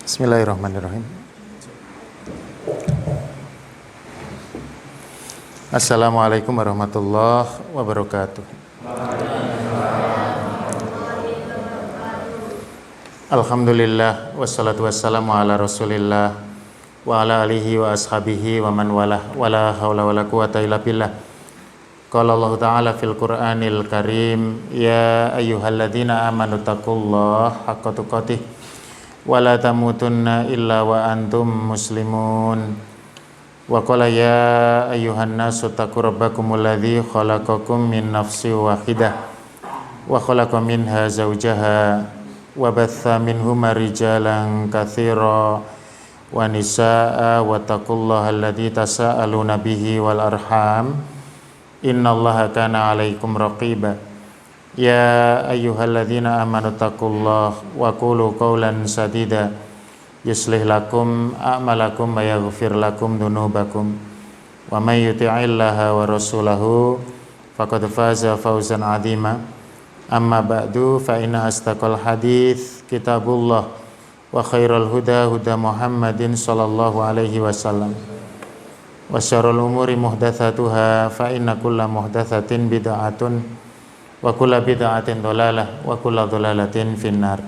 Bismillahirrahmanirrahim. Assalamualaikum warahmatullahi wabarakatuh. Alhamdulillah wassalatu wassalamu ala Rasulillah wa ala alihi wa ashabihi wa man walah wala haula wala quwata illa billah. Qala Allah Ta'ala fil Qur'anil Karim, ya ayyuhalladzina amanu taqullaha haqqa tuqatih wa la tamutunna illa wa antum muslimun. Wa qala ya ayyuhan nasu taqu rabbakumul ladzi khalaqakum min nafsin wahidah wa khalaqa minha zawjaha wa batha minhuma rijalan katsira wa nisaa wa taqullaha alladzi tasaaluna bihi wal arham innallaha kana 'alaikum raqiba. Ya ayyuhalladzina amanu taqullaha wa qulu qawlan sadida yuslih lakum a'malakum wa yaghfir lakum dzunubakum wa may yuti'illaha wa rasulahu faqad faza fawzan 'azima. Amma ba'du fa inna astaqal hadits kitabullah wa khairal huda huda Muhammadin sallallahu alaihi wasallam wa syarrul umuri muhdatsatuha fa inna kulla muhdatsatin bid'atun wa kulla bid'atin dhalalah wa kulla dhalalatin finnar.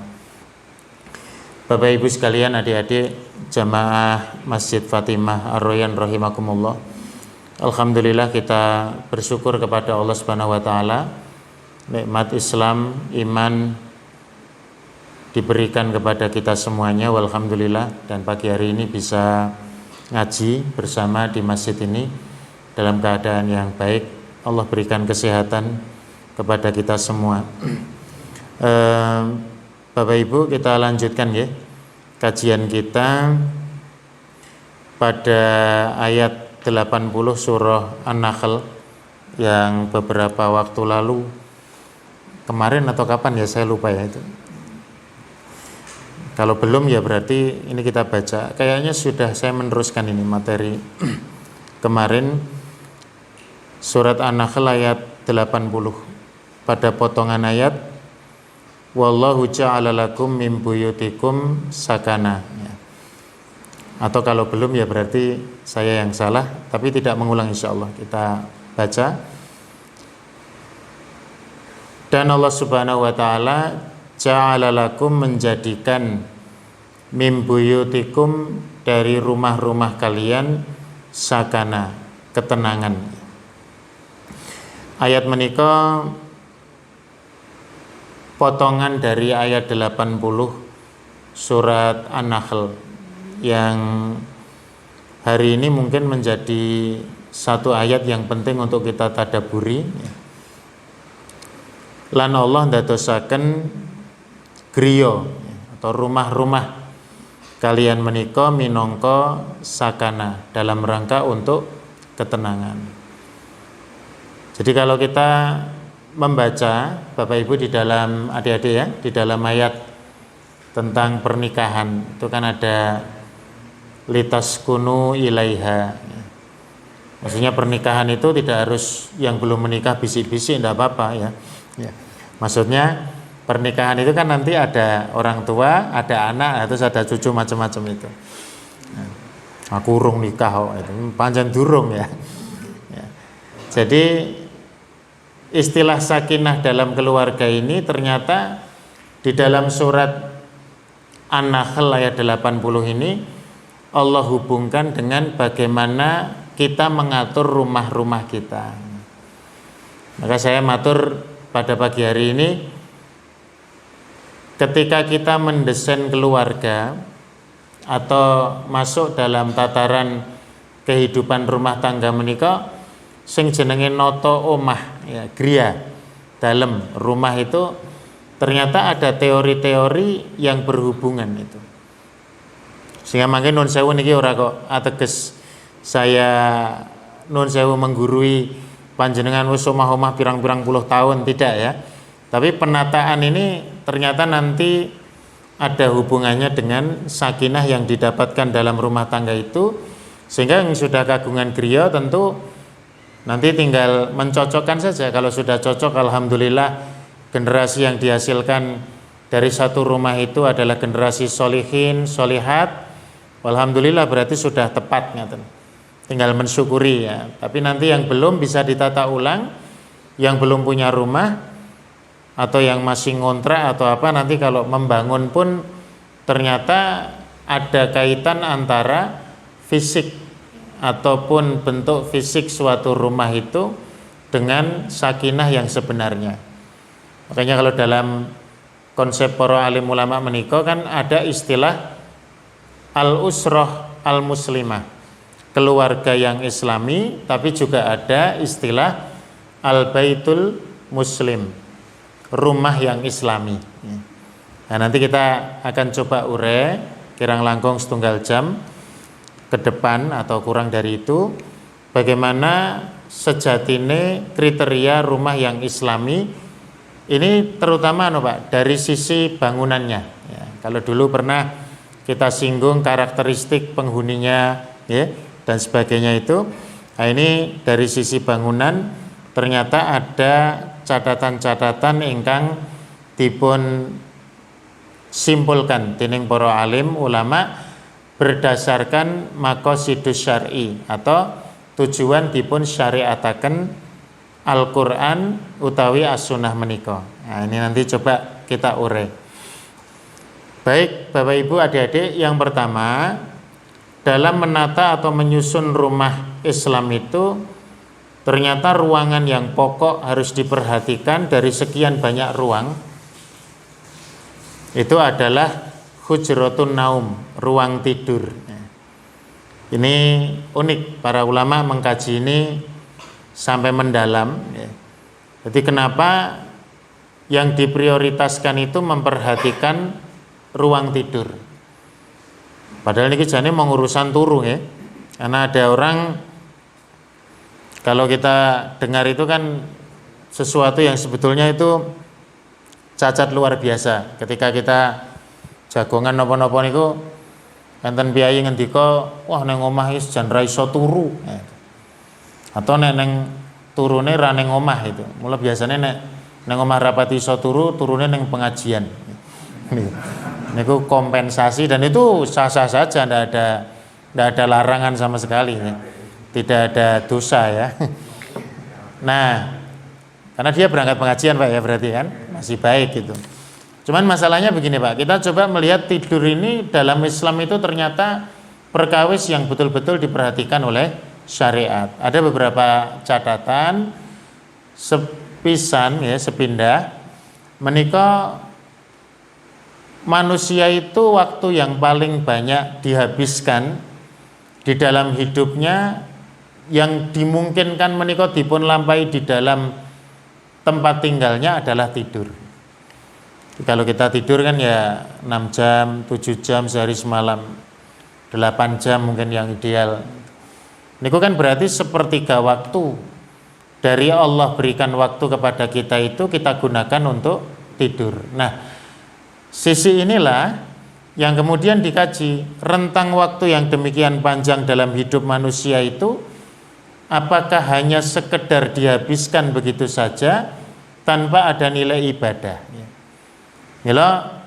Bapak Ibu sekalian, adik-adik jamaah Masjid Fatimah Ar-Royan rahimakumullah. Alhamdulillah kita bersyukur kepada Allah Subhanahu wa taala, nikmat Islam, iman diberikan kepada kita semuanya, walhamdulillah, dan pagi hari ini bisa ngaji bersama di masjid ini dalam keadaan yang baik. Allah berikan kesehatan kepada kita semua. Bapak Ibu, kita lanjutkan ya kajian kita pada ayat 80 surah An-Nahl yang beberapa waktu lalu, kemarin atau kapan ya saya lupa ya itu. Kalau belum ya berarti ini kita baca. Kayaknya sudah saya meneruskan ini materi kemarin surat An-Nahl ayat 80 pada potongan ayat wallahu ja'ala lakum min buyutikum sakana ya. Atau kalau belum ya berarti saya yang salah, tapi tidak mengulang insyaallah. Kita baca. Dan Allah Subhanahu wa taala ja'ala lakum menjadikan min buyutikum dari rumah-rumah kalian sakana, ketenangan. Ayat menika potongan dari ayat 80 surat An-Nahl yang hari ini mungkin menjadi satu ayat yang penting untuk kita tadaburi. Lan Allah ndadosaken griya atau rumah-rumah kalian menika minangka sakana, dalam rangka untuk ketenangan. Jadi kalau kita membaca Bapak Ibu di dalam adik-adik ya, di dalam ayat tentang pernikahan itu kan ada litaskunu ilaiha. Maksudnya pernikahan itu tidak harus yang belum menikah bisik-bisik, tidak apa-apa ya. Maksudnya pernikahan itu kan nanti ada orang tua, ada anak, terus ada cucu, macam-macam itu. Aku urung nikah kok, itu panjang durung ya. Jadi istilah sakinah dalam keluarga ini ternyata di dalam surat An-Nahl ayat 80 ini Allah hubungkan dengan bagaimana kita mengatur rumah-rumah kita. Maka saya matur pada pagi hari ini, ketika kita mendesain keluarga atau masuk dalam tataran kehidupan rumah tangga menika, sing jenenge noto omah ya, griya dalam rumah itu ternyata ada teori-teori yang berhubungan itu. Sehingga mungkin nun sewu niki ora kok ateges saya nun sewu menggurui panjenengan wis omah-omah pirang-pirang puluh tahun, tidak ya. Tapi penataan ini ternyata nanti ada hubungannya dengan sakinah yang didapatkan dalam rumah tangga itu, sehingga yang sudah kagungan griya tentu nanti tinggal mencocokkan saja. Kalau sudah cocok, alhamdulillah generasi yang dihasilkan dari satu rumah itu adalah generasi solihin, solihat, alhamdulillah berarti sudah tepat ngaten. Tinggal mensyukuri ya. Tapi nanti yang belum bisa ditata ulang, yang belum punya rumah atau yang masih ngontrak atau apa, nanti kalau membangun pun ternyata ada kaitan antara fisik ataupun bentuk fisik suatu rumah itu dengan sakinah yang sebenarnya. Makanya kalau dalam konsep para alim ulama menika kan ada istilah al-usrah al-muslimah, keluarga yang islami, tapi juga ada istilah al-baitul muslim, rumah yang islami. Nah, nanti kita akan coba ure kirang langkung setunggal jam ke depan atau kurang dari itu, bagaimana sejatine kriteria rumah yang islami ini, terutama Pak, dari sisi bangunannya ya. Kalau dulu pernah kita singgung karakteristik penghuninya ya, dan sebagainya itu. Nah, ini dari sisi bangunan ternyata ada catatan-catatan ingkang dipun simpulkan dening para alim ulama berdasarkan maqasidus syar'i atau tujuan dipun syariataken Al-Quran utawi as-sunnah menika. Nah, ini nanti coba kita ure. Baik Bapak Ibu adik-adik, yang pertama dalam menata atau menyusun rumah Islam itu ternyata ruangan yang pokok harus diperhatikan dari sekian banyak ruang. Itu adalah hujratun naum, ruang tidur. Ini unik, para ulama mengkaji ini sampai mendalam ya. Jadi kenapa yang diprioritaskan itu memperhatikan ruang tidur, padahal ini jane mau urusan turu ya. Karena ada orang, kalau kita dengar itu kan sesuatu yang sebetulnya itu cacat luar biasa. Ketika kita jagongan napa-napa niku enten piyai ngendika, wah nang omah wis jan ra iso turu ya. Atau neng turune ra neng omah itu. Mula biasanya neng omah rapati iso turu, turune neng pengajian. Niku kompensasi, dan itu sah-sah saja, ndak ada larangan sama sekali ya. Tidak ada dosa ya. Nah, karena dia berangkat pengajian Pak ya, berarti kan masih baik gitu. Cuman masalahnya begini Pak, kita coba melihat tidur ini dalam Islam itu ternyata perkawis yang betul-betul diperhatikan oleh syariat. Ada beberapa catatan sepisan ya, sepindah menika manusia itu waktu yang paling banyak dihabiskan di dalam hidupnya yang dimungkinkan menika dipun lampahi di dalam tempat tinggalnya adalah tidur. Kalau kita tidur kan ya 6 jam, 7 jam sehari semalam, 8 jam mungkin yang ideal. Niku kan berarti sepertiga waktu dari Allah berikan waktu kepada kita itu kita gunakan untuk tidur. Nah, sisi inilah yang kemudian dikaji, rentang waktu yang demikian panjang dalam hidup manusia itu apakah hanya sekedar dihabiskan begitu saja tanpa ada nilai ibadah. Mila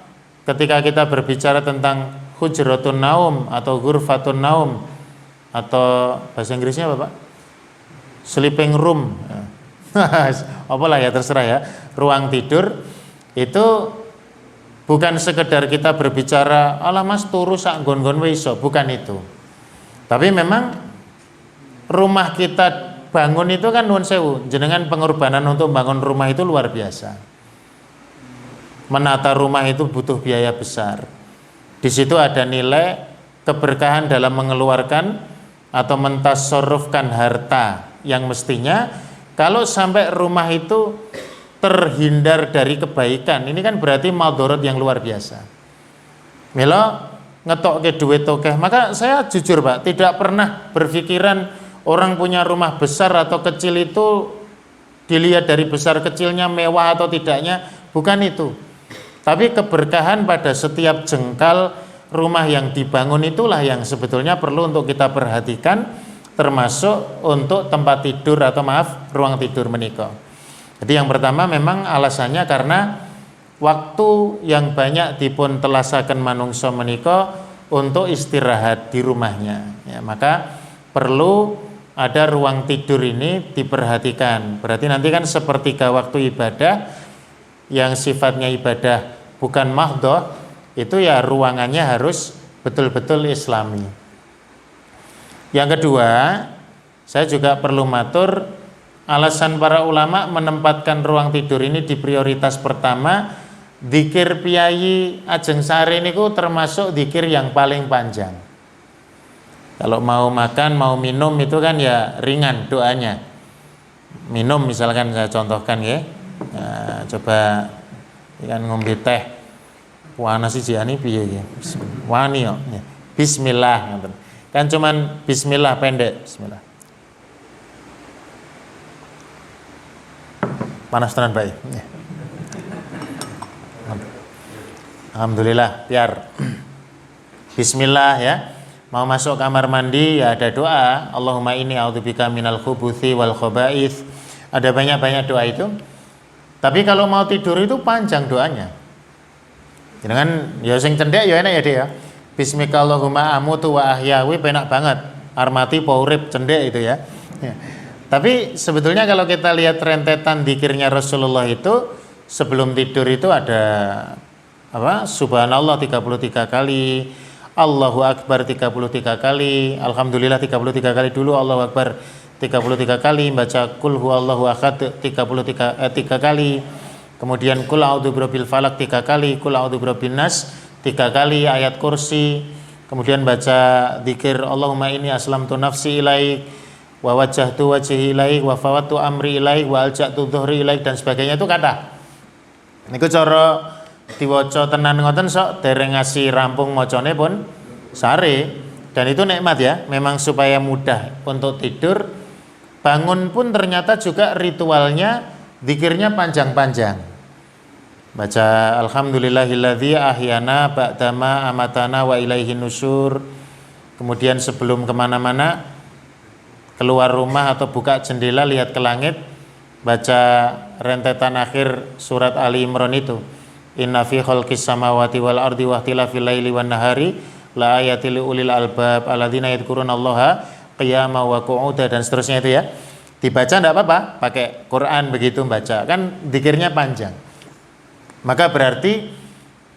ketika kita berbicara tentang hujratun naum atau ghurfatun naum, atau bahasa Inggrisnya apa Pak? Sleeping room. Apalah ya, terserah ya. Ruang tidur itu bukan sekedar kita berbicara alah mas turu sak nggon-nggon wae iso, bukan itu. Tapi memang rumah kita bangun itu kan nuwun sewu, jenengan pengorbanan untuk bangun rumah itu luar biasa. Menata rumah itu butuh biaya besar. Di situ ada nilai keberkahan dalam mengeluarkan atau mentasarrufkan harta yang mestinya kalau sampai rumah itu terhindar dari kebaikan, ini kan berarti madharat yang luar biasa. Mila ngetokke duit tokeh, maka saya jujur Pak, tidak pernah berpikiran orang punya rumah besar atau kecil itu dilihat dari besar kecilnya, mewah atau tidaknya, bukan itu. Tapi keberkahan pada setiap jengkal rumah yang dibangun itulah yang sebetulnya perlu untuk kita perhatikan, termasuk untuk tempat tidur atau ruang tidur menika. Jadi yang pertama memang alasannya karena waktu yang banyak dipun telasaken manungsa menika untuk istirahat di rumahnya. Ya, maka perlu ada ruang tidur ini diperhatikan. Berarti nanti kan sepertiga waktu ibadah yang sifatnya ibadah bukan mahdhah, itu ya ruangannya harus betul-betul islami. Yang kedua, saya juga perlu matur alasan para ulama menempatkan ruang tidur ini di prioritas pertama. Dzikir piyayi ajeng sare niku termasuk dzikir yang paling panjang. Kalau mau makan, mau minum itu kan ya ringan doanya. Minum misalkan saya contohkan ya. Nah, coba kan ngombe teh. Panas siji ani piye ya? Wani yo. Bismillah ngoten. Kan cuman bismillah pendek, bismillah. Panas tenan bae. Alhamdulillah, biar bismillah ya. Mau masuk kamar mandi ya ada doa, Allahumma inni a'udzubika minal khubuthi wal khaba'ith. Ada banyak-banyak doa itu. Tapi kalau mau tidur itu panjang doanya. Jangan ya sing cendek ya enak ya dia ya. Bismika Allahumma amutu wa ahya, kuwi penak banget. Armati pa urip cendek itu ya. Ya. Tapi sebetulnya kalau kita lihat rentetan dzikirnya Rasulullah itu sebelum tidur itu ada apa? Subhanallah 33 kali. Allahu Akbar 33 kali, Alhamdulillah 33 kali dulu, Allahu Akbar 33 kali, baca Qul huwallahu ahad 3 kali, kemudian Qul a'udzu birabbil falaq 3 kali, Qul a'udzu birabbin nas 3 kali, ayat kursi, kemudian baca zikir Allahumma inni aslamtu nafsi ilaik wa wajjahtu wajhi ilaik wa fawattu amri ilaik wa alja'tu dhuhri ilaik dan sebagainya itu kata. Niku cara diwaca tenan ngoten sok dereng ngasih rampung macane pun sare dan itu nikmat ya, memang supaya mudah untuk tidur. Bangun pun ternyata juga ritualnya zikirnya panjang-panjang. Baca alhamdulillahilladzi ahyana ba'dama amatana wa ilaihin nusyur. Kemudian sebelum kemana-mana, keluar rumah atau buka jendela lihat ke langit, baca rentetan akhir surat Ali Imran itu. Inna fi khalqis samawati wal ardi wa ikhtilafil laili wan nahari la ayatil ulil albab alladzina yadhkurunallaha qiyaman wa qu'udan dan seterusnya itu ya. Dibaca enggak apa-apa, pakai Quran begitu baca. Kan zikirnya panjang. Maka berarti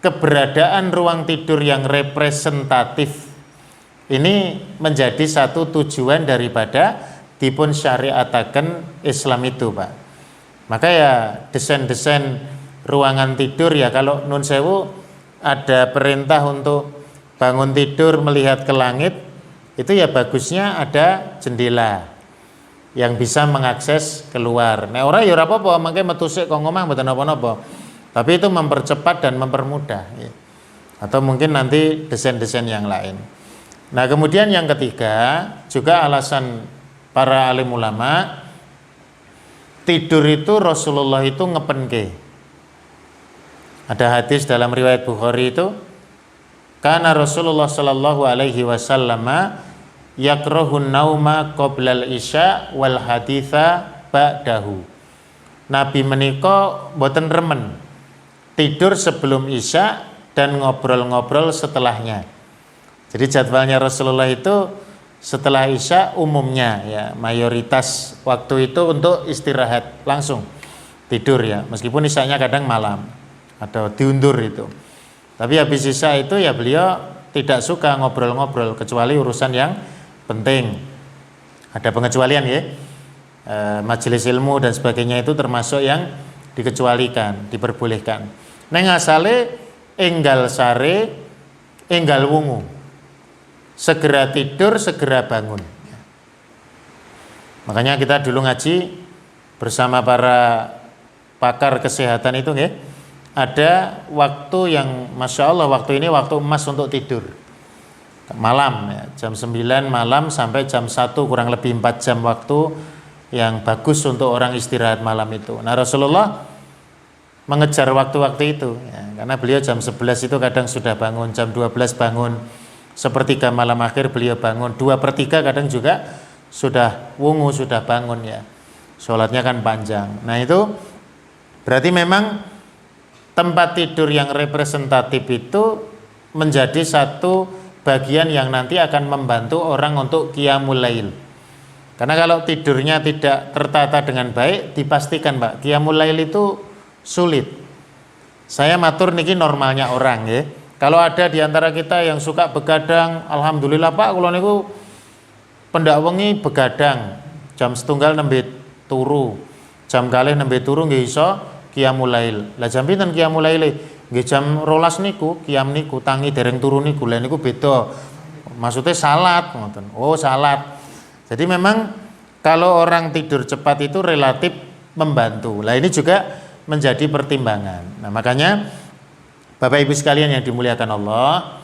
keberadaan ruang tidur yang representatif ini menjadi satu tujuan daripada dipun syariataken Islam itu, Pak. Maka ya desain-desain ruangan tidur ya kalau nun sewu ada perintah untuk bangun tidur melihat ke langit, itu ya bagusnya ada jendela yang bisa mengakses keluar. Nek ora ya ora apa-apa, mangke metu sik kok ngomah mboten napa-napa. Tapi itu mempercepat dan mempermudah ya. Atau mungkin nanti desain-desain yang lain. Nah, kemudian yang ketiga, juga alasan para alim ulama, tidur itu Rasulullah itu ngepenke. Ada hadis dalam riwayat Bukhari itu, karena Rasulullah sallallahu alaihi wasallam yakrahun nauma qoblal isya wal haditha ba'dahu. Nabi menika boten remen tidur sebelum isya dan ngobrol-ngobrol setelahnya. Jadi jadwalnya Rasulullah itu setelah isya umumnya ya mayoritas waktu itu untuk istirahat langsung tidur ya, meskipun isyanya kadang malam atau diundur itu. Tapi habis isya itu ya beliau tidak suka ngobrol-ngobrol kecuali urusan yang penting. Ada pengecualian ya. Majelis ilmu dan sebagainya itu termasuk yang dikecualikan, diperbolehkan. Neng asale enggal sare, enggal wungu. Segera tidur, segera bangun. Makanya kita dulu ngaji bersama para pakar kesehatan itu ya. Ada waktu yang Masya Allah waktu ini waktu emas untuk tidur malam ya, jam 9 malam sampai jam 1 kurang lebih 4 jam waktu yang bagus untuk orang istirahat malam itu. Nah Rasulullah mengejar waktu-waktu itu ya, karena beliau jam 11 itu kadang sudah bangun, jam 12 bangun, sepertiga malam akhir beliau bangun, 2/3 kadang juga sudah wungu, sudah bangun ya. Sholatnya kan panjang. Nah itu berarti memang tempat tidur yang representatif itu menjadi satu bagian yang nanti akan membantu orang untuk qiyamul lail. Karena kalau tidurnya tidak tertata dengan baik, dipastikan Pak, qiyamul lail itu sulit. Saya matur niki normalnya orang ya. Kalau ada di antara kita yang suka begadang, alhamdulillah Pak, kula niku pendak wengi begadang jam 1:30 nembe turu. Jam kalih nembe turu nggih iso qiyamul lail. Lah jam pinten qiyamul laile? Nggih jam 12 niku, qiyam niku tangi dereng turu niku. Lah niku beda. Maksudnya salat ngoten. Oh, salat. Jadi memang kalau orang tidur cepat itu relatif membantu. Lah ini juga menjadi pertimbangan. Nah, makanya Bapak Ibu sekalian yang dimuliakan Allah,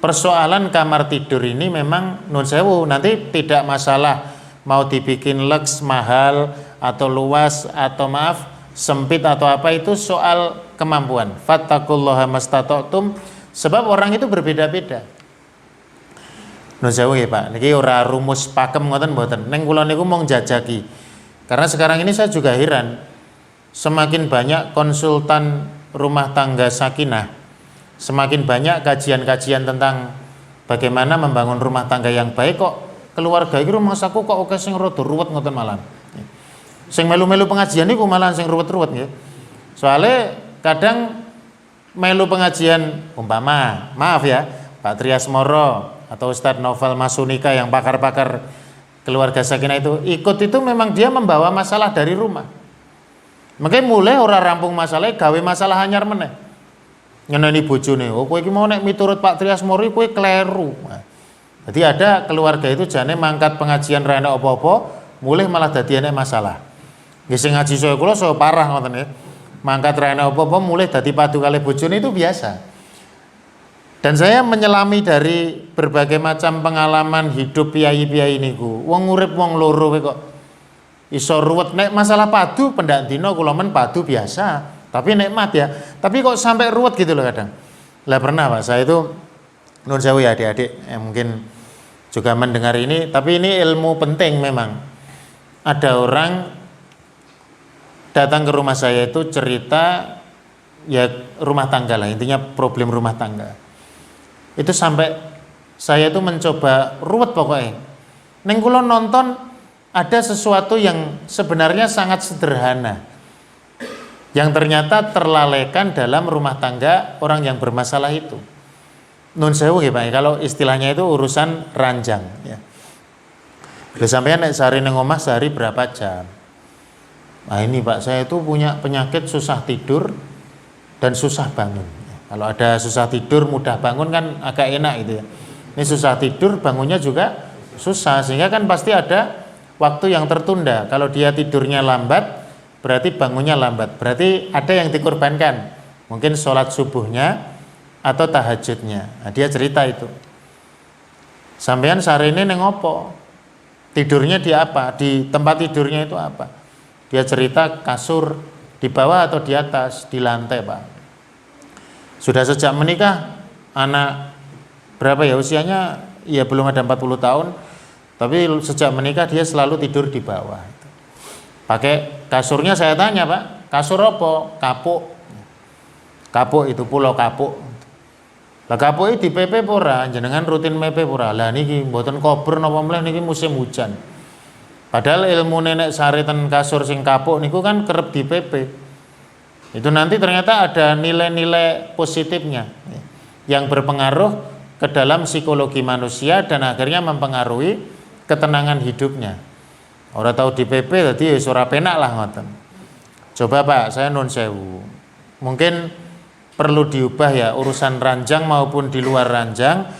persoalan kamar tidur ini memang nun sewu, nanti tidak masalah mau dibikin lux mahal atau luas atau maaf sempit atau apa, itu soal kemampuan. Fattaqullaha mastata'tum, sebab orang itu berbeda-beda. Nun sewu ya Pak, niki ora rumus pakem ngoten mboten. Neng kula niku mung jajaki. Karena sekarang ini saya juga heran, semakin banyak konsultan rumah tangga sakinah, semakin banyak kajian-kajian tentang bagaimana membangun rumah tangga yang baik, kok keluarga iki rumahsaku kok oke sing rada ruwet ngoten malah. Sing melu-melu pengajian niku malah sing ruwet-ruwet nggih. Soale kadang melu pengajian umpama, maaf ya, Pak Trias Moro atau Ustadz Novel Masunika yang pakar-pakar keluarga sakinah itu ikut, itu memang dia membawa masalah dari rumah. Makanya mulai orang rampung masalah, gawe masalah anyar meneh. Nyeneni bojone, oh kowe iki mau nek miturut Pak Trias Mori kowe kleru. Nah, jadi ada keluarga itu jane mangkat pengajian ra enak apa-apa, mulai malah dadi enek masalah. Nggih sing ngaji saya kula saya parah ngoten ya. Mangkat ra enak apa-apa mulai dadi padu kalih bojone itu biasa. Dan saya menyelami dari berbagai macam pengalaman hidup piyai-piyai niku. Wong urip wong loro kok iso ruwet. Nek masalah padu pendak dina kula men padu biasa, tapi nikmat ya. Tapi kok sampai ruwet gitu loh kadang. Lah pernah Pak, saya itu nun sewu ya adik-adik mungkin juga mendengar ini, tapi ini ilmu penting memang. Ada orang datang ke rumah saya itu cerita ya rumah tangga lah, intinya problem rumah tangga. Itu sampai saya itu mencoba ruwet pokoknya. Neng kula nonton ada sesuatu yang sebenarnya sangat sederhana, yang ternyata terlalaikan dalam rumah tangga orang yang bermasalah itu. Nun sewu nggih Pak, kalau istilahnya itu urusan ranjang ya. Lha sampeyan nek sehari ning omah sehari berapa jam? Nah ini Pak, saya itu punya penyakit susah tidur dan susah bangun. Kalau ada susah tidur mudah bangun kan agak enak gitu ya. Ini susah tidur bangunnya juga susah, sehingga kan pasti ada waktu yang tertunda. Kalau dia tidurnya lambat, berarti bangunnya lambat. Berarti ada yang dikorbankan. Mungkin sholat subuhnya atau tahajudnya. Nah, dia cerita itu. Sampean sehari ini neng opo? Tidurnya di apa? Di tempat tidurnya itu apa? Dia cerita kasur di bawah atau di atas, di lantai Pak. Sudah sejak menikah, anak berapa ya usianya? Ya belum ada 40 tahun. Tapi sejak menikah dia selalu tidur di bawah. Pakai kasurnya, saya tanya Pak, kasur apa? Kapuk. Kapuk itu pulau kapuk. Lah kapuk di PP pora, jenengan rutin mepe pora. Lah niki mboten kober napa mleh niki musim hujan. Padahal ilmu nenek sari ten kasur sing kapuk niku kan kerep di PP. Itu nanti ternyata ada nilai-nilai positifnya yang berpengaruh ke dalam psikologi manusia dan akhirnya mempengaruhi ketenangan hidupnya. Orang tahu di PP tadi ora penak lah ngoten. Coba Pak, saya nun sewu. Mungkin perlu diubah ya urusan ranjang maupun di luar ranjang.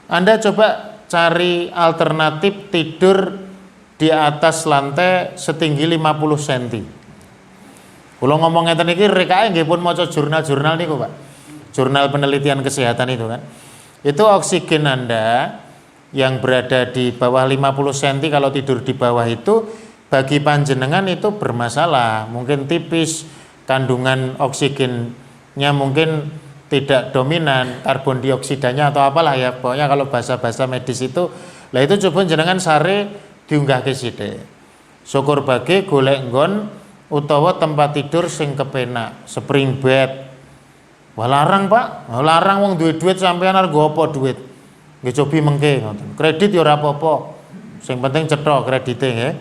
Anda coba cari alternatif tidur di atas lantai setinggi 50 cm. Kalau ngomong ngeten iki rekae nggih pun maca jurnal-jurnal niku Pak. Jurnal penelitian kesehatan itu kan. Itu oksigen Anda yang berada di bawah 50 cm kalau tidur di bawah itu bagi panjenengan itu bermasalah, mungkin tipis, kandungan oksigennya mungkin tidak dominan, karbon dioksidanya atau apalah ya, pokoknya kalau bahasa-bahasa medis itu. Lah itu coba jenengan sare diunggah ke sithik. Syukur bagi golek nggon utawa tempat tidur sing kepenak, spring bed. Wah larang Pak, larang wong duwe duit sampean arep nggo apa duit. Nggih cobi mengke ngoten. Kredit ya ora apa-apa. Sing penting cetha kredite nggih.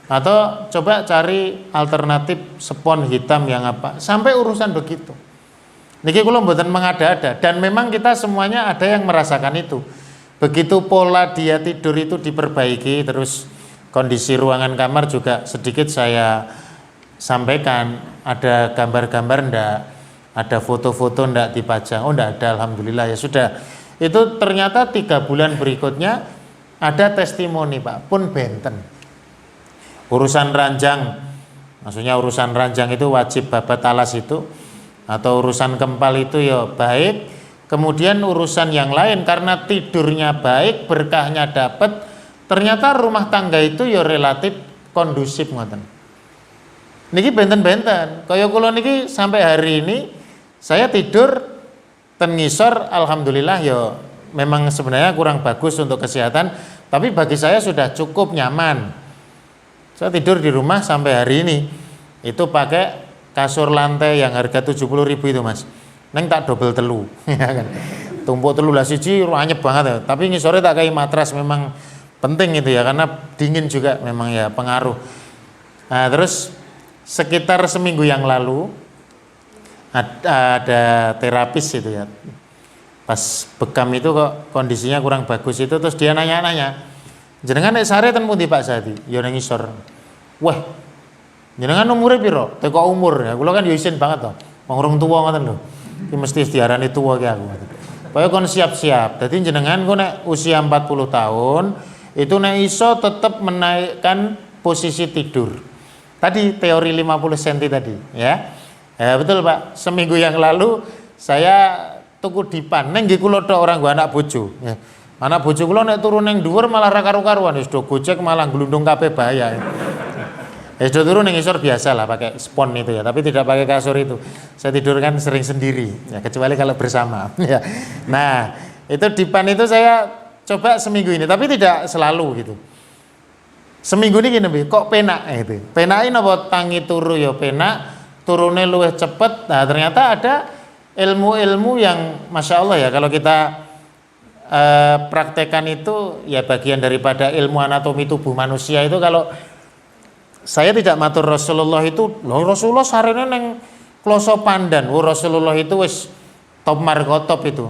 Atau coba cari alternatif spon hitam yang apa. Sampai urusan begitu. Niki kula mboten mengada-ada dan memang kita semuanya ada yang merasakan itu. Begitu pola dia tidur itu diperbaiki, terus kondisi ruangan kamar juga sedikit saya sampaikan, ada gambar-gambar ndak, ada foto-foto ndak dipajang. Oh ndak ada, alhamdulillah ya sudah. Itu ternyata 3 bulan berikutnya ada testimoni Pak, pun benten. Urusan ranjang, maksudnya urusan ranjang itu wajib babat alas itu, atau urusan kempal itu ya baik. Kemudian urusan yang lain karena tidurnya baik, berkahnya dapat, ternyata rumah tangga itu ya relatif kondusif ngoten. Niki benten-benten. Kaya kula niki sampai hari ini saya tidur ten ngisor alhamdulillah ya memang sebenarnya kurang bagus untuk kesehatan, tapi bagi saya sudah cukup nyaman. Saya tidur di rumah sampai hari ini itu pakai kasur lantai yang harga 70.000 itu Mas. Neng tak double telu, ya kan. Tumpuk telu lah siji anyep banget ya. Tapi ngisore tak kayak matras memang penting itu ya karena dingin juga memang ya pengaruh. Nah, terus sekitar seminggu yang lalu ada terapis itu ya. Pas bekam itu kok kondisinya kurang bagus itu terus dia nanya-nanya. Jenengan nek sare ten pundi Pak Sadi? Ya nang ngisor. Wah. Jenengan umure piro? Teko umur ya. Kula kan yo isin banget to. Wong urung tuwa ngoten lho. Iki mesti diarani tuwa ki aku. Pokoke kon siap-siap. Dadi jenengan kok nek usia 40 tahun itu nek iso tetap menaikkan posisi tidur. Tadi teori 50 cm tadi, ya. Ya betul Pak. Seminggu yang lalu saya tuku dipan neng nggih kula tok orang gua anak bojo, ya. Anak bojo kula nek turun neng dhuwur malah ra karu-karuan wis do gojek malah glundung kabeh bahaya. Ya sudah turun yang ngisor biasa lah pakai spon itu ya, tapi tidak pakai kasur itu. Saya tidur kan sering sendiri, ya kecuali kalau bersama. Ya. Nah itu dipan itu saya coba seminggu ini, tapi tidak selalu gitu. Seminggu ini gini, kok penak itu. Penakin apa tangi turu ya penak, turunnya luwih cepet. Nah ternyata ada ilmu-ilmu yang masya Allah ya kalau kita praktekan itu ya bagian daripada ilmu anatomi tubuh manusia itu kalau saya tidak matur Rasulullah itu, loh Rasulullah sarene neng kloso pandan. Rasulullah itu wis top markotop itu.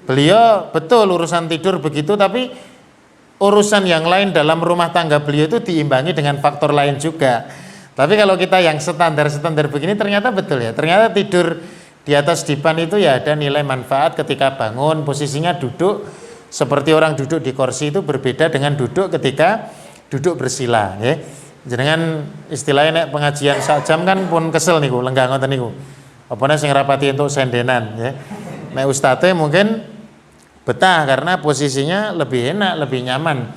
Beliau betul urusan tidur begitu, tapi urusan yang lain dalam rumah tangga beliau itu diimbangi dengan faktor lain juga. Tapi kalau kita yang standar-standar begini ternyata betul ya. Ternyata tidur di atas dipan itu ya ada nilai manfaat ketika bangun, posisinya duduk seperti orang duduk di kursi itu berbeda dengan duduk ketika duduk bersila ya. Jenengan istilahnya nek pengajian sak jam kan pun kesel niku, lenggah ngoten niku. Apane sing rapati entuk sendenan ya. Nek ustate mungkin betah karena posisinya lebih enak, lebih nyaman.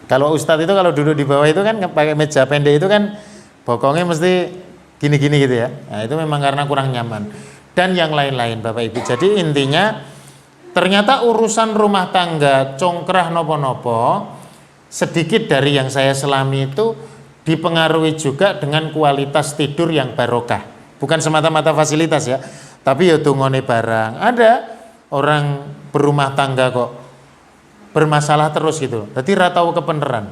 Kalau ustadz itu kalau duduk di bawah itu kan pakai meja pendek itu kan bokongnya mesti gini-gini gitu ya. Nah, itu memang karena kurang nyaman. Dan yang lain-lain Bapak Ibu. Jadi intinya ternyata urusan rumah tangga congkrah nopo-nopo sedikit dari yang saya selami itu dipengaruhi juga dengan kualitas tidur yang barokah. Bukan semata-mata fasilitas ya, tapi ya dungone barang. Ada orang berumah tangga kok bermasalah terus gitu. Jadi ra tau kebenaran.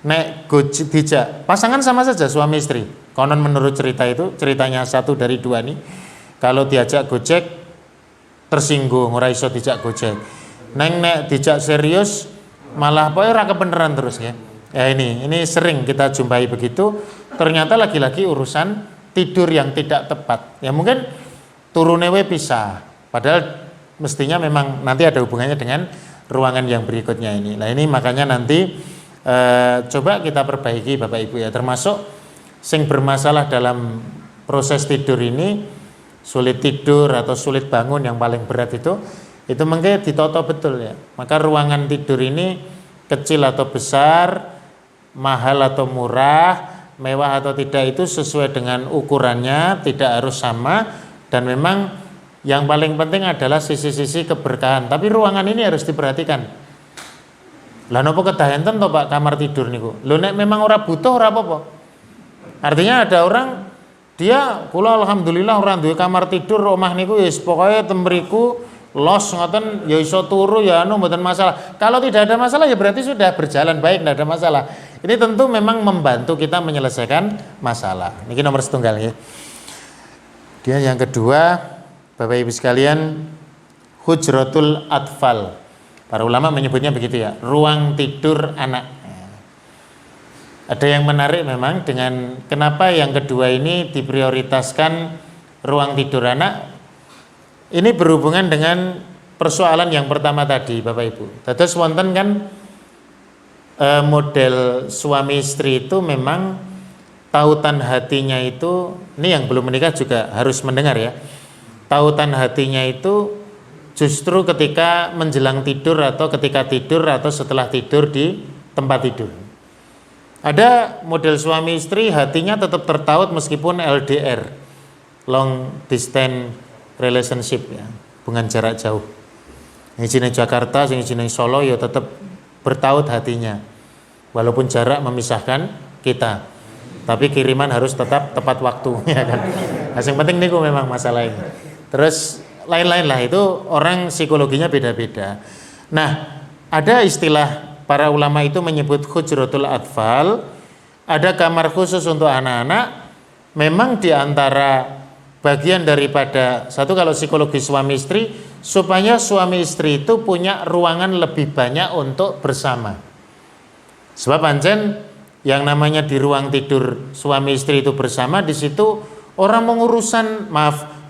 Nek dijak pasangan sama saja suami istri. Konon menurut cerita itu, ceritanya satu dari dua nih. Kalau diajak gojek tersinggung, ora iso dijak gojek. Nek dijak serius malah pokoknya ora kebenaran terus ya. Ya ini sering kita jumpai begitu. Ternyata lagi-lagi urusan tidur yang tidak tepat. Ya mungkin turune we pisah. Padahal mestinya memang nanti ada hubungannya dengan ruangan yang berikutnya ini. Nah ini makanya nanti coba kita perbaiki Bapak Ibu ya. Termasuk sing bermasalah dalam proses tidur ini, sulit tidur atau sulit bangun yang paling berat itu mungkin ditoto betul ya. Maka ruangan tidur ini kecil atau besar, mahal atau murah, mewah atau tidak itu sesuai dengan ukurannya, tidak harus sama. Dan memang yang paling penting adalah sisi-sisi keberkahan. Tapi ruangan ini harus diperhatikan. Lah nopo kedah enten to Pak kamar tidur niku? Lho nek memang ora butuh ora apa-apa. Artinya ada orang dia kula alhamdulillah orang duwe kamar tidur omah niku ya pokoke temriku los ngoten ya iso turu ya anu mboten masalah. Kalau tidak ada masalah ya berarti sudah berjalan baik, tidak ada masalah. Ini tentu memang membantu kita menyelesaikan masalah. Niki nomor setunggal ya. Dia yang kedua, Bapak Ibu sekalian, hujratul atfal. Para ulama menyebutnya begitu ya, ruang tidur anak. Ada yang menarik memang dengan kenapa yang kedua ini diprioritaskan ruang tidur anak. Ini berhubungan dengan persoalan yang pertama tadi Bapak Ibu. Dados wonten kan model suami istri itu memang tautan hatinya itu, ini yang belum menikah juga harus mendengar ya. Tautan hatinya itu justru ketika menjelang tidur atau ketika tidur atau setelah tidur di tempat tidur. Ada model suami istri hatinya tetap tertaut meskipun LDR, long distance relationship ya, hubungan jarak jauh. Yang di Jakarta, yang di Solo ya tetap bertaut hatinya, walaupun jarak memisahkan kita. Tapi kiriman harus tetap tepat waktu ya kan. Nah, yang penting niku memang masalah ini. Terus lain-lain lah itu orang psikologinya beda-beda. Nah, ada istilah para ulama itu menyebut hujratul atfal, ada kamar khusus untuk anak-anak. Memang diantara bagian daripada satu kalau psikologi suami istri supaya suami istri itu punya ruangan lebih banyak untuk bersama. Sebab pancen yang namanya di ruang tidur suami istri itu bersama, di situ orang mengurusan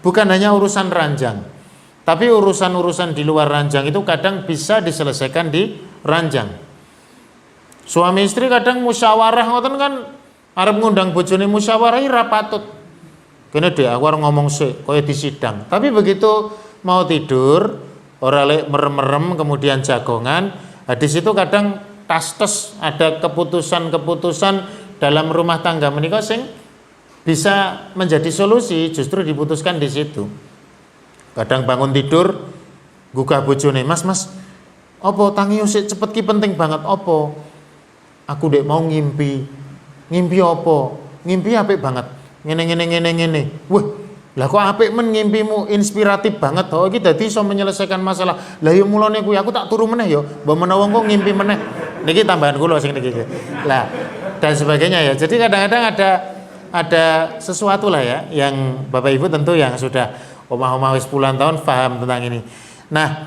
bukan hanya urusan ranjang, tapi urusan-urusan di luar ranjang itu kadang bisa diselesaikan di ranjang. Suami istri kadang musyawarah ngoten kan arep ngundang bojone musyawarah ora patut. Kene dhek aku arep ngomong sik kaya di sidang. Tapi begitu mau tidur ora lek merem-merem kemudian jagongan, di situ kadang tastes ada keputusan-keputusan dalam rumah tangga menika sing bisa menjadi solusi justru diputuskan di situ. Kadang bangun tidur gugah bojone, "Mas, apa tangi sik cepet ki penting banget apa?" Aku dek mau ngimpi apa? Ngimpi apik banget. Ngene. Wah, lah kok apik men ngimpimu, inspiratif banget. Oh iki dadi iso menyelesaikan masalah. Lah yo mulane kuwi aku tak turu meneh yo. Mbok menawa kok ngimpi meneh. Niki tambahan kula sing niki. Lah dan sebagainya ya. Jadi kadang-kadang ada sesuatu lah ya yang Bapak Ibu tentu yang sudah omah-omah wis puluhan tahun paham tentang ini. Nah,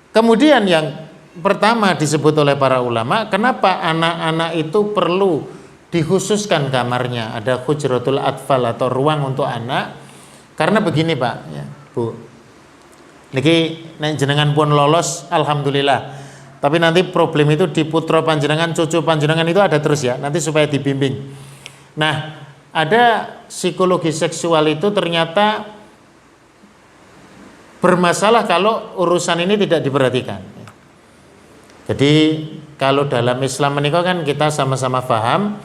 kemudian yang pertama disebut oleh para ulama, kenapa anak-anak itu perlu dikhususkan kamarnya, ada hujratul atfal atau ruang untuk anak. Karena begini Pak ya, Bu, niki nek jenengan pun lolos alhamdulillah, tapi nanti problem itu di putra panjenengan, cucu panjenengan itu ada terus ya, nanti supaya dibimbing. Nah, ada psikologi seksual itu ternyata bermasalah kalau urusan ini tidak diperhatikan. Jadi kalau dalam Islam menikah kan kita sama-sama paham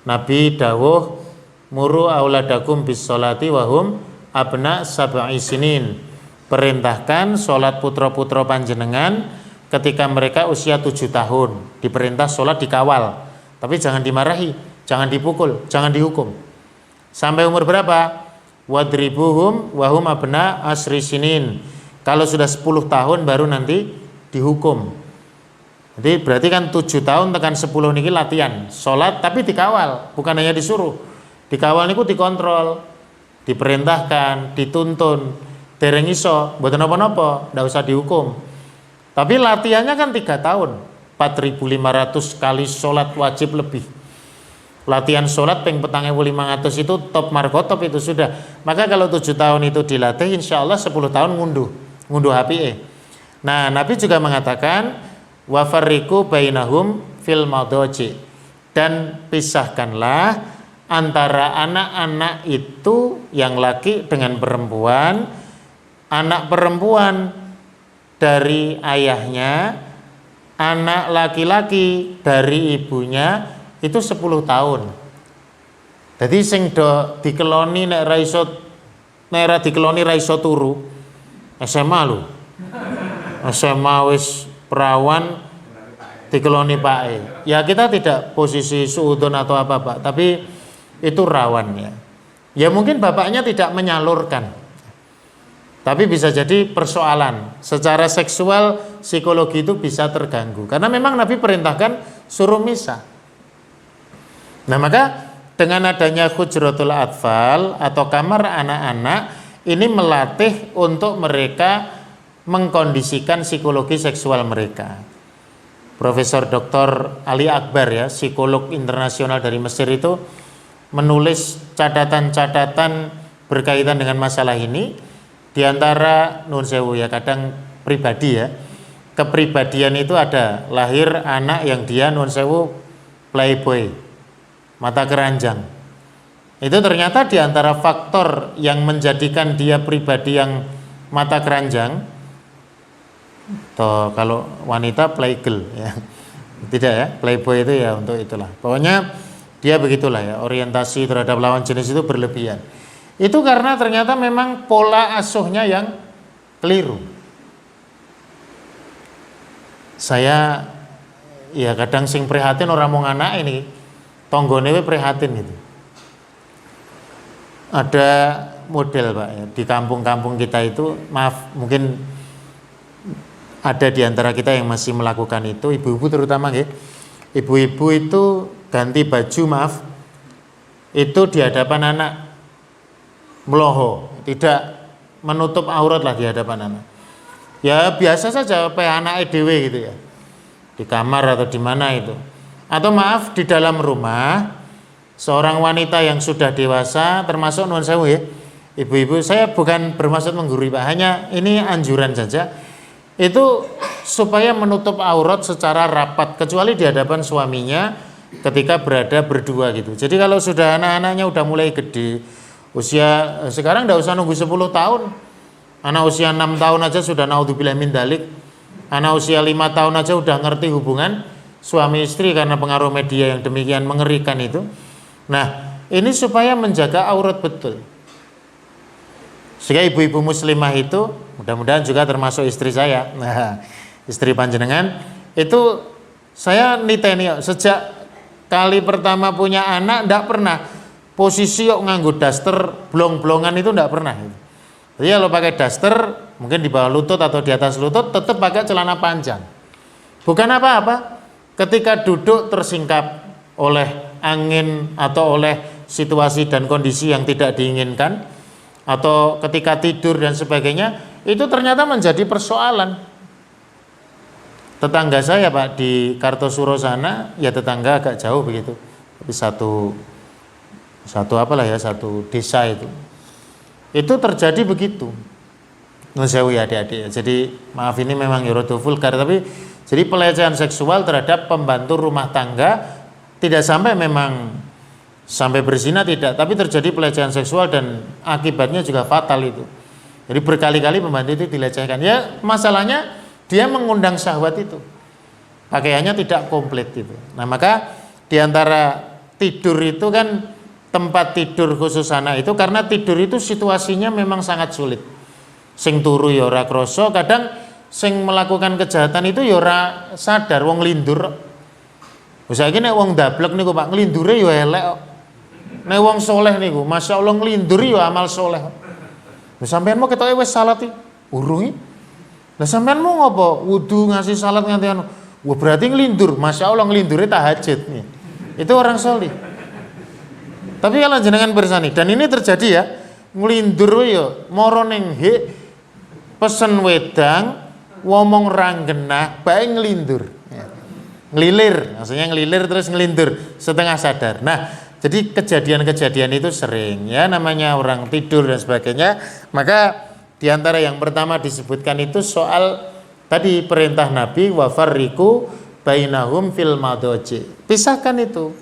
Nabi dawuh muru auladakum bis sholati wahum abna sab'i sinin. Perintahkan sholat putra-putra panjenengan ketika mereka usia 7 tahun. Diperintah sholat dikawal, tapi jangan dimarahi, jangan dipukul, jangan dihukum. Sampai umur berapa? Wadribuhum wahum abna asri sinin. Kalau sudah 10 tahun baru nanti dihukum. Jadi berarti kan 7 tahun tekan 10 niki latihan sholat tapi dikawal, bukan hanya disuruh. Dikawal niku dikontrol, diperintahkan, dituntun. Dereng iso, mboten napa-napa, ndak usah dihukum. Tapi latihannya kan 3 tahun, 4.500 kali sholat wajib lebih. Latihan sholat ping 4.500 itu top markotop itu sudah. Maka kalau 7 tahun itu dilatih, insya Allah 10 tahun ngunduh HPE. Nah, Nabi juga mengatakan wa farriqu bainahum fil madaji, dan pisahkanlah antara anak-anak itu yang laki dengan perempuan, anak perempuan dari ayahnya, anak laki-laki dari ibunya itu 10 tahun. Jadi sing do dikeloni nek ra iso dikeloni ra iso turu SMA lho. SMA wis perawan dikeloni Pak. Ya kita tidak posisi suudon atau apa Pak, tapi itu rawan ya. Ya mungkin bapaknya tidak menyalurkan, tapi bisa jadi persoalan secara seksual, psikologi itu bisa terganggu. Karena memang Nabi perintahkan suruh misah. Nah maka dengan adanya hujratul atfal atau kamar anak-anak, ini melatih untuk mereka mengkondisikan psikologi seksual mereka. Profesor Dr. Ali Akbar ya, psikolog internasional dari Mesir itu menulis catatan-catatan berkaitan dengan masalah ini. Di antara nun sewu ya, kadang pribadi ya, kepribadian itu ada lahir anak yang dia nun sewu playboy, mata keranjang. Itu ternyata di antara faktor yang menjadikan dia pribadi yang mata keranjang, atau kalau wanita playgirl ya, tidak ya, playboy itu ya untuk itulah. Pokoknya dia begitulah ya, orientasi terhadap lawan jenis itu berlebihan. Itu karena ternyata memang pola asuhnya yang keliru. Saya ya kadang sing prihatin orang mau anak ini, tonggone prihatin gitu. Ada model Pak ya, di kampung-kampung kita itu, maaf mungkin ada di antara kita yang masih melakukan itu, ibu-ibu terutama ya. Ibu-ibu itu ganti baju, maaf, itu di hadapan anak, meloho, tidak menutup aurat lah di hadapan anak. Ya biasa saja kayak anak EDW gitu ya, di kamar atau di mana itu. Atau maaf, di dalam rumah seorang wanita yang sudah dewasa, termasuk nuwun sewu ya, ibu-ibu, saya bukan bermaksud menggurui Pak, hanya ini anjuran saja, itu supaya menutup aurat secara rapat, kecuali di hadapan suaminya ketika berada berdua gitu. Jadi kalau sudah anak-anaknya udah mulai gede, usia sekarang tidak usah nunggu 10 tahun, anak usia 6 tahun aja sudah naudzubillah min dalik, anak usia 5 tahun aja udah ngerti hubungan suami istri karena pengaruh media yang demikian mengerikan itu. Nah ini supaya menjaga aurat betul, sehingga ibu-ibu muslimah itu, mudah-mudahan juga termasuk istri saya, nah istri panjenengan itu, saya niteni sejak kali pertama punya anak ndak pernah posisi yuk nganggo daster blong-blongan, itu ndak pernah. Jadi kalau pakai daster mungkin di bawah lutut atau di atas lutut, tetap pakai celana panjang. Bukan apa-apa, ketika duduk tersingkap oleh angin atau oleh situasi dan kondisi yang tidak diinginkan, atau ketika tidur dan sebagainya, itu ternyata menjadi persoalan. Tetangga saya Pak di Kartosuro sana, ya tetangga agak jauh begitu, tapi satu apalah ya, satu desa itu terjadi begitu. Nun sewu ya adik-adik. Jadi maaf ini memang yorodo vulgar, tapi jadi pelecehan seksual terhadap pembantu rumah tangga, tidak sampai memang sampai berzina tidak, tapi terjadi pelecehan seksual dan akibatnya juga fatal itu. Jadi berkali-kali pembantu itu dilecehkan. Ya masalahnya dia mengundang syahwat itu, pakaiannya tidak komplit itu. Nah maka diantara tidur itu kan, tempat tidur khusus anak itu, karena tidur itu situasinya memang sangat sulit. Sing turu ya ora kroso, kadang sing melakukan kejahatan itu ya ora sadar, wong lindur. Saiki nek wong dablek niku Pak, nglindure ya elek kok. Nek wong soleh niku, Masya Allah nglindur ya amal soleh. Lah sampean mau ketoke wis salat iki? Urung iki. Lah sampean mau ngopo? Wudu ngasih salat nganti anu. Wah berarti nglindur, Masya Allah nglindure tahajud nih. Itu orang soleh. Tapi kalau jenengan bersani, dan ini terjadi ya, nglindur ya moro ning pesen wedang, ngomong ranggenah, bae nglindur. Ya. Ngelilir, maksudnya ngelilir terus ngelindur setengah sadar. Nah, jadi kejadian-kejadian itu sering ya, namanya orang tidur dan sebagainya. Maka diantara yang pertama disebutkan itu soal tadi perintah Nabi, wa farriqu bainahum fil madaji. Pisahkan itu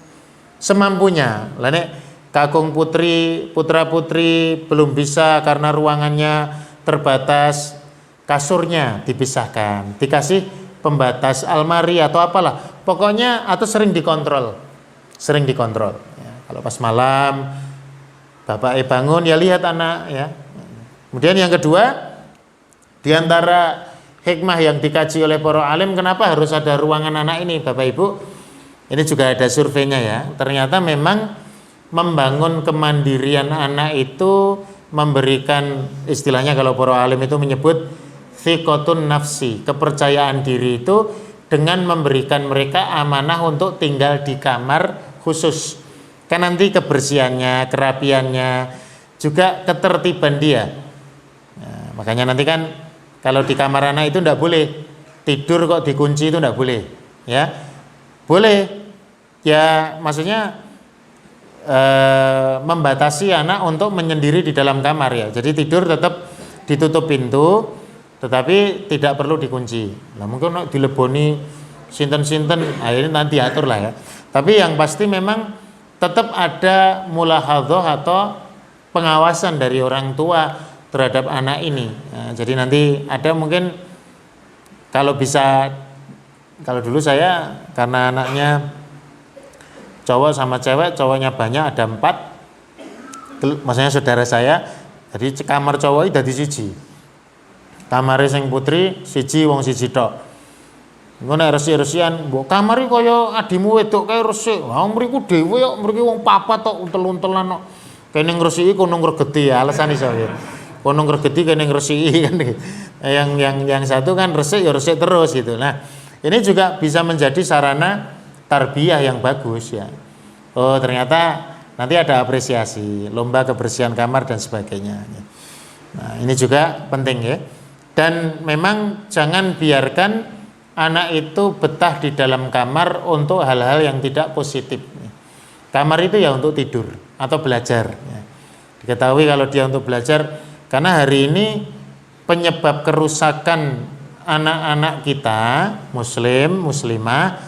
semampunya. Lah nek kakung putri, putra-putri belum bisa karena ruangannya terbatas, kasurnya dipisahkan, dikasih pembatas almari atau apalah, pokoknya, atau sering dikontrol. Ya, kalau pas malam bapak bangun ya lihat anak ya. Kemudian yang kedua, diantara hikmah yang dikaji oleh para alim, kenapa harus ada ruangan anak ini Bapak Ibu, ini juga ada surveinya ya. Ternyata memang membangun kemandirian anak itu, memberikan, istilahnya kalau para alim itu menyebut thiqatun nafsi, kepercayaan diri itu dengan memberikan mereka amanah untuk tinggal di kamar khusus. Kan nanti kebersihannya, kerapiannya, juga ketertiban dia. Nah, makanya nanti kan kalau di kamar anak itu tidak boleh tidur kok dikunci, itu tidak boleh. Ya, boleh. Ya, maksudnya membatasi anak untuk menyendiri di dalam kamar ya. Jadi tidur tetap ditutup pintu, tetapi tidak perlu dikunci. Nah, mungkin dileboni sinten-sinten, akhirnya nanti diatur lah ya. Tapi yang pasti memang tetap ada mulahadhah atau pengawasan dari orang tua terhadap anak ini. Nah, jadi nanti ada mungkin kalau bisa, kalau dulu saya karena anaknya cowok sama cewek, cowoknya banyak ada 4, maksudnya saudara saya, jadi kamar cowok itu dadi siji, kamare sing putri siji wong siji tok. Engko nek resik-resikan, mbok kamare kaya adimu wedok kae resik. Wong mriku dhewe kok mriki wong papat tok untel-untelan kok. Kene ngresiki kono ngregeti ya, alasan iso ya. Kono ngregeti kene ngresiki kan. Yang satu kan resik ya resik terus gitu. Nah, ini juga bisa menjadi sarana tarbiyah yang bagus ya. Oh, ternyata nanti ada apresiasi, lomba kebersihan kamar dan sebagainya. Nah, ini juga penting ya. Dan memang jangan biarkan anak itu betah di dalam kamar untuk hal-hal yang tidak positif. Kamar itu ya untuk tidur atau belajar. Diketahui kalau dia untuk belajar, karena hari ini penyebab kerusakan anak-anak kita, muslim, muslimah,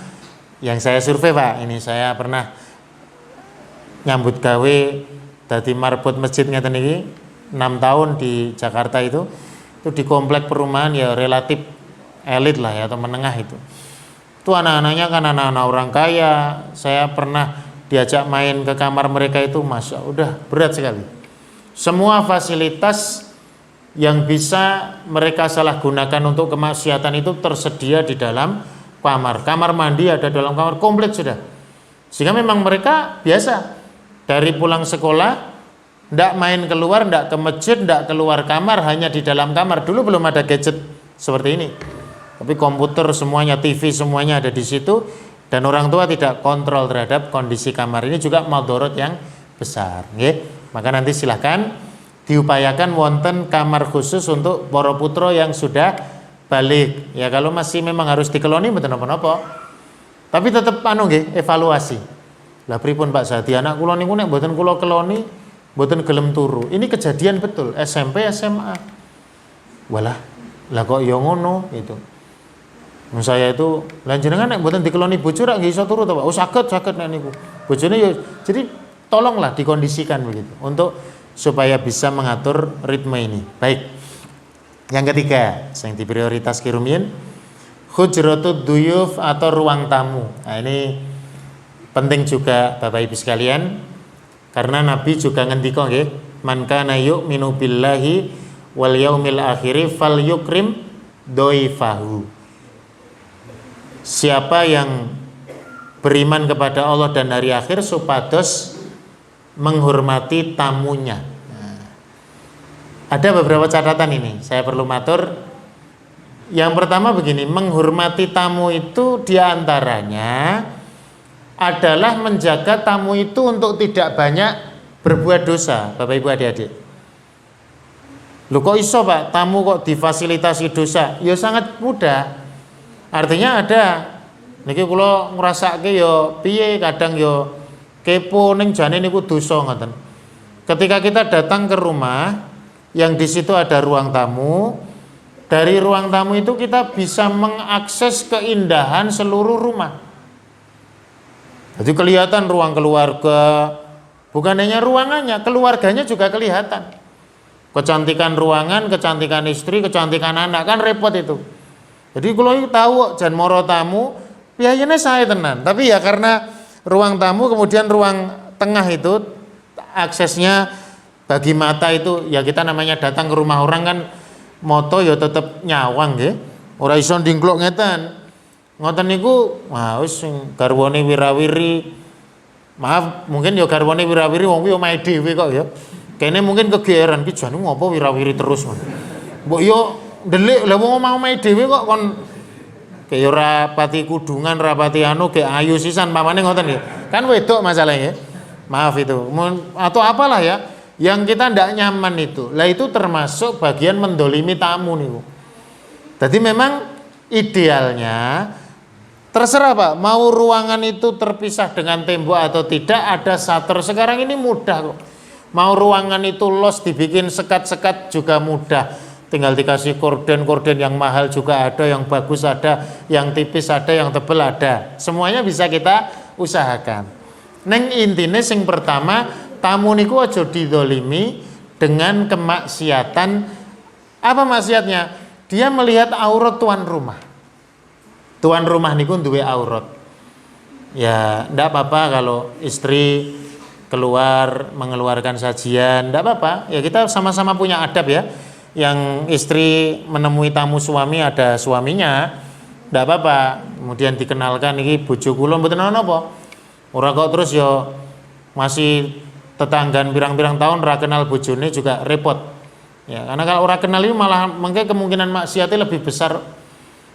yang saya survei Pak, ini saya pernah nyambut gawe dadi marbot masjid ngeten iki 6 tahun di Jakarta itu di komplek perumahan ya relatif elit lah ya atau menengah itu anak-anaknya kan anak-anak orang kaya. Saya pernah diajak main ke kamar mereka itu, masya udah berat sekali. Semua fasilitas yang bisa mereka salah gunakan untuk kemaksiatan itu tersedia di dalam kamar mandi ada dalam kamar, komplit sudah. Sehingga memang mereka biasa dari pulang sekolah ndak main keluar, ndak ke masjid, ndak keluar kamar, hanya di dalam kamar. Dulu belum ada gadget seperti ini, tapi komputer semuanya, TV semuanya ada di situ, dan orang tua tidak kontrol terhadap kondisi kamar. Ini juga madharat yang besar nggih. Maka nanti silahkan diupayakan wonten kamar khusus untuk para putra yang sudah balik ya. Kalau masih memang harus dikeloni mboten napa-napa, tapi tetap nggih evaluasi. Lah pripun Pak Sadi, anak kula niku nek mboten kula keloni mboten gelem turu. Ini kejadian betul SMP SMA. Walah, lah kok ya ngono itu. Saya itu lan jenengan nek mboten dikeloni bojo rak nggih iso turu to Pak. Oh saged nek niku. Bojone ya jadi tolonglah dikondisikan begitu untuk supaya bisa mengatur ritme ini. Baik. Yang ketiga, yang diprioritas kirumin, hujratud duyuf atau ruang tamu. Nah, ini penting juga Bapak Ibu sekalian, karena Nabi juga ngendika nggih, man kana yu'minu billahi wal yaumil akhir falyukrim dhaifahu. Siapa yang beriman kepada Allah dan hari akhir supados menghormati tamunya. Ada beberapa catatan ini, saya perlu matur. Yang pertama begini, menghormati tamu itu diantaranya adalah menjaga tamu itu untuk tidak banyak berbuat dosa, Bapak Ibu adik-adik. Loh kok iso Pak, tamu kok difasilitasi dosa? Ya sangat mudah. Artinya ada, niki kula ngrasake ya piye, kadang ya kepo ning jane niku dosa ngoten. Ketika kita datang ke rumah yang di situ ada ruang tamu, dari ruang tamu itu kita bisa mengakses keindahan seluruh rumah. Jadi kelihatan ruang keluarga, bukan hanya ruangannya, keluarganya juga kelihatan. Kecantikan ruangan, kecantikan istri, kecantikan anak, kan repot itu. Jadi kalau tahu jan moro tamu, biayanya saya tenan. Tapi ya karena ruang tamu kemudian ruang tengah itu aksesnya bagi mata itu ya, kita namanya datang ke rumah orang kan moto ya tetep nyawang nggih. Ora iso ndingkluk ngeten. Ngoten niku wis garwane wirawiri Maaf, mungkin ya garwane wirawiri wong kuwi omahe dhewe kok ya. Kene mungkin kegeeran ki jane ngopo wirawiri terus. Mbok yo ndelik lha wong omahe dhewe kok kon kaya ora pati kudungan, ora pati anu ge ayu sisan pamane ngoten nggih. Kan wedok masalahnya. Maaf itu. Atau apalah ya yang kita ndak nyaman itu. Lah itu termasuk bagian mendolimi tamu niku. Jadi memang idealnya terserah Pak, mau ruangan itu terpisah dengan tembok atau tidak, ada shutter. Sekarang ini mudah kok. Mau ruangan itu los dibikin sekat-sekat juga mudah. Tinggal dikasih korden-korden yang mahal juga ada, yang bagus ada, yang tipis ada, yang tebel ada. Semuanya bisa kita usahakan. Neng intine sing pertama, tamu niku aja didolimi dengan kemaksiatan. Apa maksiatnya? Dia melihat aurat tuan rumah. Tuan rumah niku duwe aurat. Ya, ndak apa-apa kalau istri keluar mengeluarkan sajian, ndak apa-apa. Ya kita sama-sama punya adab ya. Yang istri menemui tamu suami ada suaminya, ndak apa-apa. Kemudian dikenalkan iki bojo kula mboten napa. Ora kok terus ya masih tetanggan pirang-pirang tahun ora kenal bojone juga repot. Ya, karena kalau ora kenal itu malah mengke kemungkinan maksiatnya lebih besar.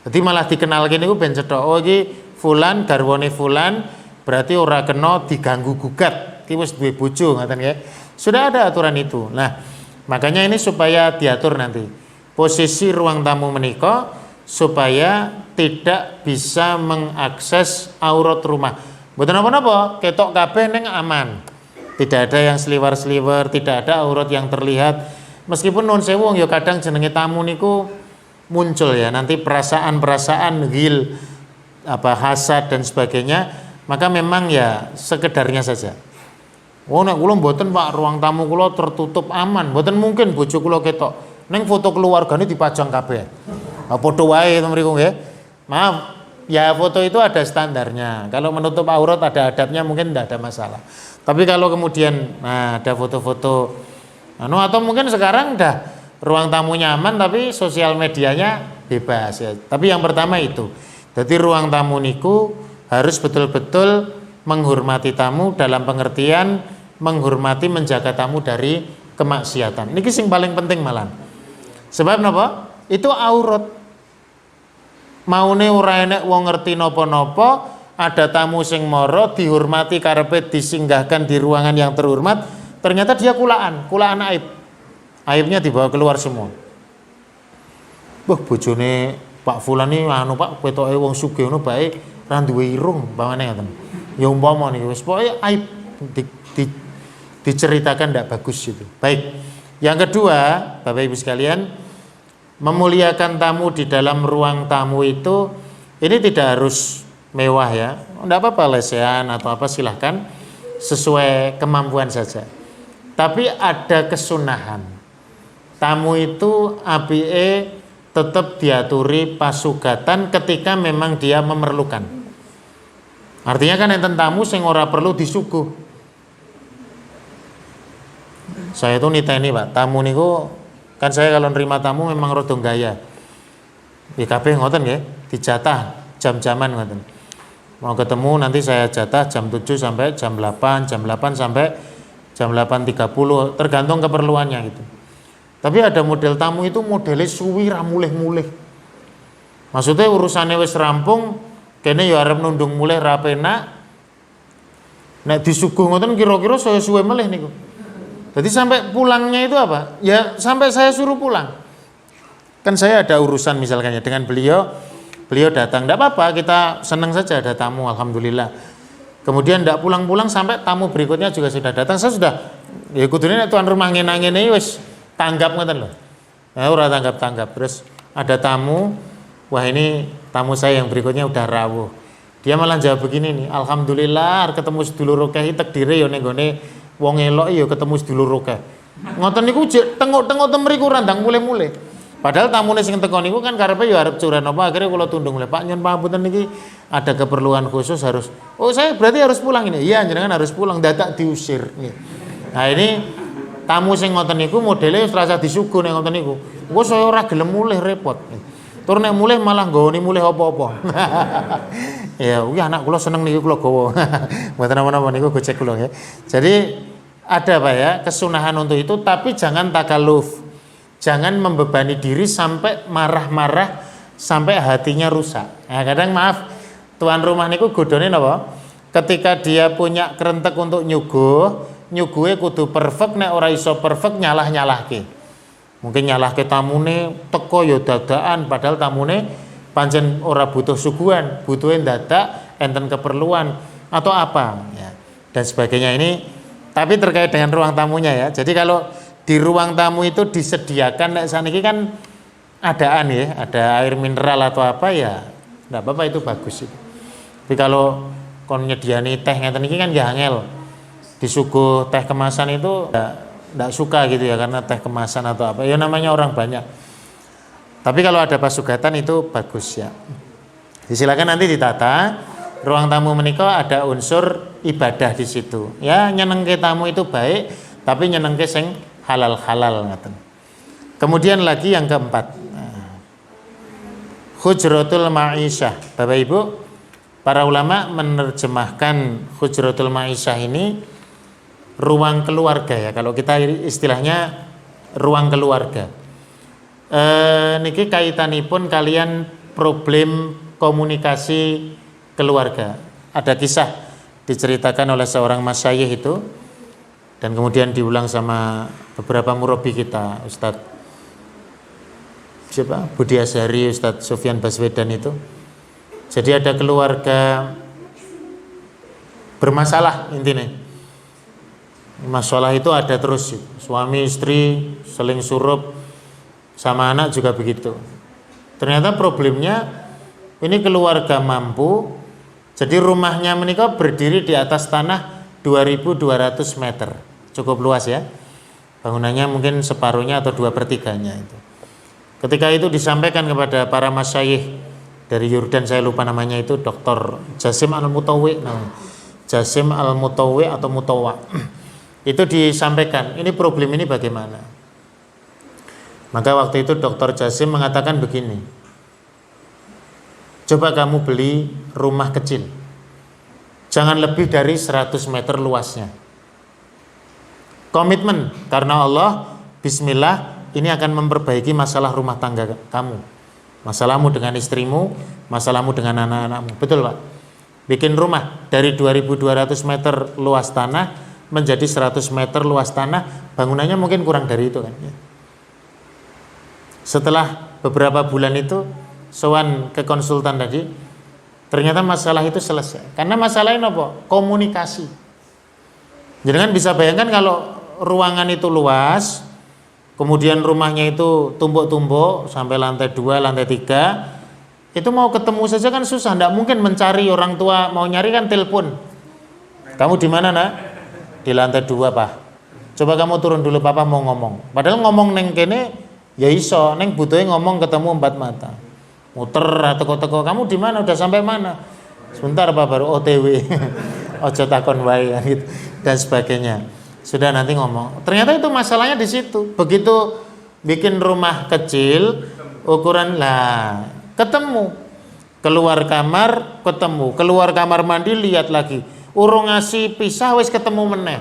Jadi malah dikenal gini ku ben cethok. Oh iki fulan garwane fulan, berarti ora kena diganggu gugat. Ki wis duwe bojo ngoten nggih. Sudah ada aturan itu. Nah, makanya ini supaya diatur nanti. Posisi ruang tamu menika supaya tidak bisa mengakses aurat rumah. Mboten napa-napa, ketok kabeh ning aman. Tidak ada yang seliwer-seliwer, tidak ada aurat yang terlihat. Meskipun non sewu ya kadang jenenge tamu niku muncul ya nanti perasaan-perasaan gil apa hasad dan sebagainya, maka memang ya sekedarnya saja. Oh nek kula mboten Pak, ruang tamu kula tertutup aman, mboten mungkin bojo kula ketok. Ning foto keluargane dipajang kabeh. Ha padha wae to mriku nggih. Maaf, ya foto itu ada standarnya. Kalau menutup aurat ada adabnya mungkin tidak ada masalah. Tapi kalau kemudian ada foto-foto atau mungkin sekarang dah ruang tamu nyaman tapi sosial medianya bebas ya. Tapi yang pertama itu. Jadi ruang tamu niku harus betul-betul menghormati tamu dalam pengertian menghormati menjaga tamu dari kemaksiatan. Niki sing paling penting malah. Sebab napa? Itu aurat. Maune ora enek wong ngerti napa-napa, ada tamu sing mara dihormati karepe disinggahkan di ruangan yang terhormat, ternyata dia kulaan aib. Aibnya dibawa keluar semua. Wah, bojone Pak Fulan ini anu Pak, ketoke wong sugih ngono bae ra duwe irung bawane ngoten. Ya umpama niku wis pokoke aib diceritakan ndak bagus itu. Baik. Yang kedua, Bapak Ibu sekalian, memuliakan tamu di dalam ruang tamu itu ini tidak harus mewah ya. Enggak apa-apa lesehan atau apa silahkan sesuai kemampuan saja. Tapi ada kesunahan. Tamu itu APE tetap diaturi pasugatan ketika memang dia memerlukan. Artinya kan enten tamu sing ora perlu disuguh. Saya tuh niteni Pak, tamu niku kan saya kalau nerima tamu memang rada gaya. Di kabeh ngoten nggih, dijatah jam-jaman ngoten. Mau ketemu nanti saya jatah jam 7 sampai jam 8, jam 8 sampai jam 8.30 tergantung keperluannya gitu. Tapi ada model tamu itu modelnya suwi ra mulih-mulih. Maksudnya urusannya wis rampung, kene ya arep nundung mulih ra penak. Nek disuguh ngoten kira-kira saya suwe melih niku. Jadi sampai pulangnya itu apa? Ya sampai saya suruh pulang. Kan saya ada urusan misalkan ya dengan beliau datang, enggak apa-apa, kita senang saja ada tamu, alhamdulillah. Kemudian enggak pulang-pulang sampai tamu berikutnya juga sudah datang, saya sudah ya kudune nek tuan rumah ngene-ngene wis tanggap ngoten lho. Nah, ora tanggap-tanggap. Terus ada tamu, wah ini tamu saya yang berikutnya udah rawuh. Dia malah jawab begini nih, alhamdulillah ketemu sedulur akeh takdire ya ning gone wong elok ya ketemu sedulur akeh. Ngoten niku tengok-tengok temriku randang mulih-mulih. Padahal tamune sing teko niku kan karepe ya arep curan apa akhirnya kula tundung le Pak nyun pangapunten niki ada keperluan khusus harus. Oh saya berarti harus pulang ini. Iya jenengan harus pulang dadak diusir nih. Nah ini tamu sing ngoten niku modele wis rasa disuguh ning ngoten niku. Engko saya ora gelem mulih repot. Tur nek mulih malah nggone mulih apa-apa. Ya, anak kula seneng niku kula gawa. Mboten napa-napa niku gocek kula ya. Jadi ada Pak ya, kesunahan untuk itu, tapi jangan takaluf. Jangan membebani diri sampai marah-marah sampai hatinya rusak. Nah, kadang maaf, tuan rumah niku godone napa? Ketika dia punya kerentek untuk nyuguhe kudu perfect, nek ora iso perfect nyalah-nyalahke. Mungkin nyalahke tamune teko ya dadakan, padahal tamune pancen ora butuh suguhan, butuhin dadak enten keperluan atau apa ya, dan sebagainya ini. Tapi terkait dengan ruang tamunya ya. Jadi kalau di ruang tamu itu disediakan nek saniki kan adaan ya, ada air mineral atau apa ya, enggak apa-apa, itu bagus itu. Tapi kalau kon nyediani teh ngeten iki kan ya angel. Disuguh teh kemasan itu enggak suka gitu ya, karena teh kemasan atau apa. Ya namanya orang banyak. Tapi kalau ada pasugatan itu bagus ya. Silakan nanti ditata. Ruang tamu menika ada unsur ibadah di situ. Ya nyenengke tamu itu baik, tapi nyenengke sing halal-halal ngaten. Kemudian lagi yang keempat. Hujratul ma'isyah. Bapak Ibu, para ulama menerjemahkan hujratul ma'isyah ini ruang keluarga ya. Kalau kita istilahnya ruang keluarga. Niki kaitanipun kalian problem komunikasi keluarga. Ada kisah diceritakan oleh seorang masyayikh itu, dan kemudian diulang sama beberapa murabi kita, Ustadz siapa? Budi Asyari, Ustadz Sufyan Baswedan itu. Jadi ada keluarga bermasalah intinya. Masalah itu ada terus, suami istri saling surup, sama anak juga begitu. Ternyata problemnya ini keluarga mampu, jadi rumahnya menikah berdiri di atas tanah 2.200 meter, cukup luas ya. Bangunannya mungkin separuhnya atau 2/3-nya itu. Ketika itu disampaikan kepada para masyayikh dari Yordan, saya lupa namanya itu, Dr. Jasim Al-Mutawwi, Jasim Al-Mutawwi atau Mutawwa. Itu disampaikan, ini problem ini bagaimana? Maka waktu itu Dr. Jasim mengatakan begini, coba kamu beli rumah kecil, jangan lebih dari 100 meter luasnya. Komitmen karena Allah, bismillah, ini akan memperbaiki masalah rumah tangga kamu, masalahmu dengan istrimu, masalahmu dengan anak-anakmu. Betul Pak? Bikin rumah dari 2.200 meter luas tanah menjadi 100 meter luas tanah, bangunannya mungkin kurang dari itu kan ya. Setelah beberapa bulan itu sowan ke konsultan tadi, ternyata masalah itu selesai. Karena masalahnya apa? Komunikasi. Jadi kan bisa bayangkan kalau ruangan itu luas, kemudian rumahnya itu tumpuk-tumpuk sampai lantai 2, lantai 3, itu mau ketemu saja kan susah. Tidak mungkin mencari, orang tua mau nyari kan telepon. Kamu di mana nak? Di lantai 2 Pak. Coba kamu turun dulu, Papa mau ngomong. Padahal ngomong neng kene ya iso, neng butuhnya ngomong ketemu 4 mata. Muter teko-teko, kamu di mana? Udah sampai mana? Sebentar Pak, baru OTW. Ojo takon wae gitu dan sebagainya. Sudah nanti ngomong. Ternyata itu masalahnya di situ. Begitu bikin rumah kecil ukuran lah, ketemu. Keluar kamar ketemu, keluar kamar mandi lihat lagi. Urung ngasih pisah wis ketemu meneh.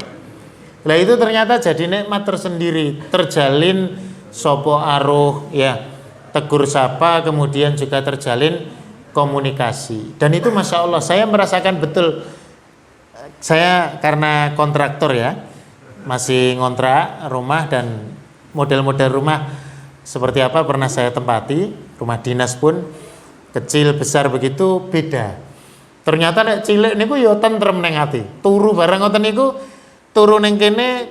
Lah itu ternyata jadi nikmat tersendiri, terjalin sopo aruh ya, tegur sapa, kemudian juga terjalin komunikasi. Dan itu Masya Allah, saya merasakan betul. Saya karena kontraktor ya, masih ngontrak rumah, dan model-model rumah seperti apa pernah saya tempati. Rumah dinas pun kecil besar begitu beda. Ternyata nek cilik niku ya tentrem neng ati. Turu bareng ngoten niku, turu neng kene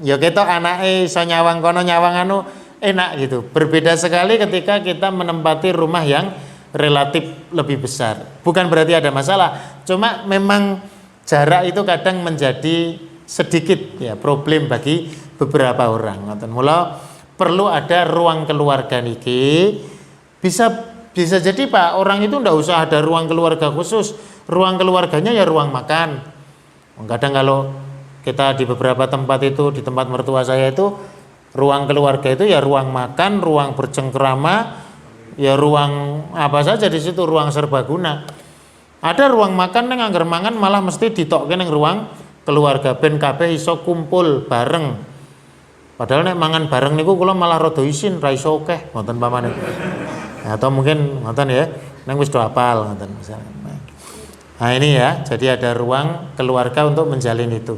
ya ketok anake iso nyawang kono nyawang anu, enak gitu. Berbeda sekali ketika kita menempati rumah yang relatif lebih besar. Bukan berarti ada masalah, cuma memang jarak itu kadang menjadi sedikit ya problem bagi beberapa orang. Ngoten mula perlu ada ruang keluarga niki. Bisa jadi Pak, orang itu ndak usah ada ruang keluarga khusus. Ruang keluarganya ya ruang makan. Kadang kalau kita di beberapa tempat itu, di tempat mertua saya itu, ruang keluarga itu ya ruang makan, ruang bercengkrama, Ya ruang apa saja di situ, ruang serbaguna. Ada ruang makan yang anggar mangan malah mesti ditokke ning ruang keluarga ben kabeh iso kumpul bareng. Padahal nek mangan bareng niku kula malah rada isin ra iso akeh ngoten pamane. Atau mungkin ngoten ya, nang wis do hafal ngoten misalnya. Nah ini ya, jadi ada ruang keluarga untuk menjalin itu.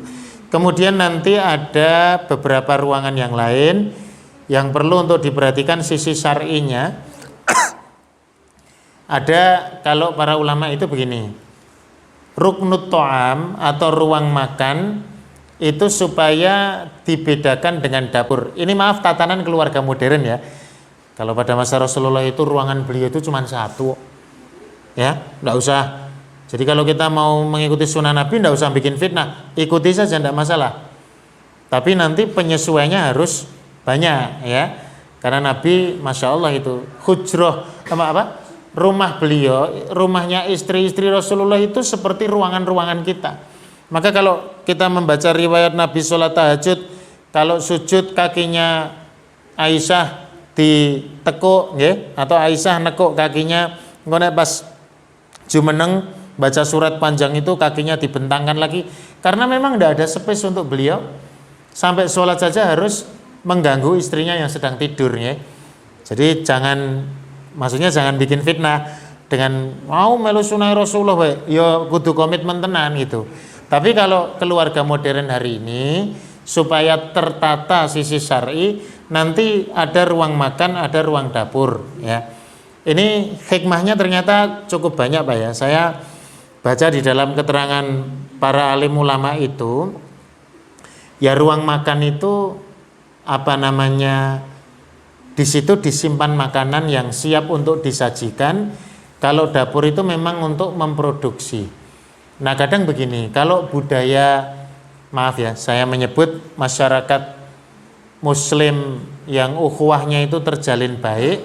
Kemudian nanti ada beberapa ruangan yang lain yang perlu untuk diperhatikan sisi syar'inya. Ada kalau para ulama itu begini, ruknut to'am atau ruang makan itu supaya dibedakan dengan dapur. Ini maaf tatanan keluarga modern ya. Kalau pada masa Rasulullah itu ruangan beliau itu cuma satu, ya, enggak usah. Jadi kalau kita mau mengikuti sunnah Nabi enggak usah bikin fitnah, ikuti saja enggak masalah. Tapi nanti penyesuaiannya harus banyak ya, karena Nabi masya Allah itu hujroh apa? Rumah beliau, rumahnya istri-istri Rasulullah itu seperti ruangan-ruangan kita. Maka kalau kita membaca riwayat Nabi sholat tahajud, kalau sujud kakinya Aisyah ditekuk, ya, atau Aisyah nekuk kakinya, ngono pas jumeneng baca surat panjang itu kakinya dibentangkan lagi, karena memang tidak ada space untuk beliau. Sampai sholat saja harus mengganggu istrinya yang sedang tidur, ya. Jadi maksudnya jangan bikin fitnah dengan mau melu sunah Rasulullah, ya kudu komitmen tenan gitu. Tapi kalau keluarga modern hari ini supaya tertata sisi syar'i, nanti ada ruang makan, ada ruang dapur ya. Ini hikmahnya ternyata cukup banyak Pak ya. Saya baca di dalam keterangan para alim ulama itu, ya ruang makan itu apa namanya, di situ disimpan makanan yang siap untuk disajikan. Kalau dapur itu memang untuk memproduksi. Nah kadang begini, kalau budaya, maaf ya, saya menyebut masyarakat Muslim yang ukhuwahnya itu terjalin baik,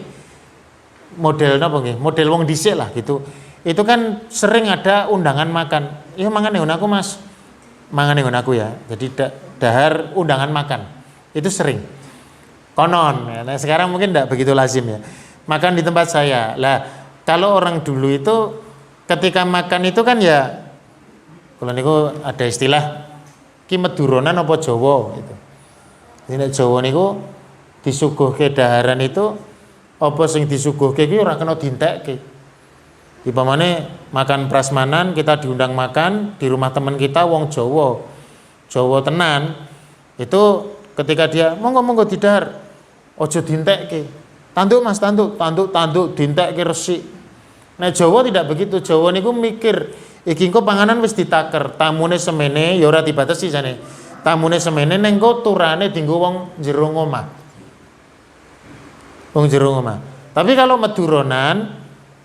model apa nggih? Model wong dhisik lah gitu. Itu kan sering ada undangan makan. Ya mangan nggon aku Mas. Mangan nggon aku ya. Jadi dahar undangan makan. Itu sering. Konon, ya. Nah, sekarang mungkin tidak begitu lazim ya. Makan di tempat saya. Lah, kalau orang dulu itu ketika makan itu kan ya, kalau niku ada istilah ki meduronan apa Jawa gitu. Ini Jawa niku disuguhke daharan itu apa sing disuguhke ki ora kena dintekke. Upamane makan prasmanan, kita diundang makan di rumah teman kita wong Jawa. Jawa tenan. Itu ketika dia monggo didahar, ojo dintekke. Tanduk Mas, tanduk dintekke resik. Nah Jawa tidak begitu. Jawa niku mikir, iki engko panganan wis ditaker, tamune semene ya ora dibatasi jane. Tamune semene ning engko turane dienggo wong jero omah. Wong jero omah. Tapi kalau meduronan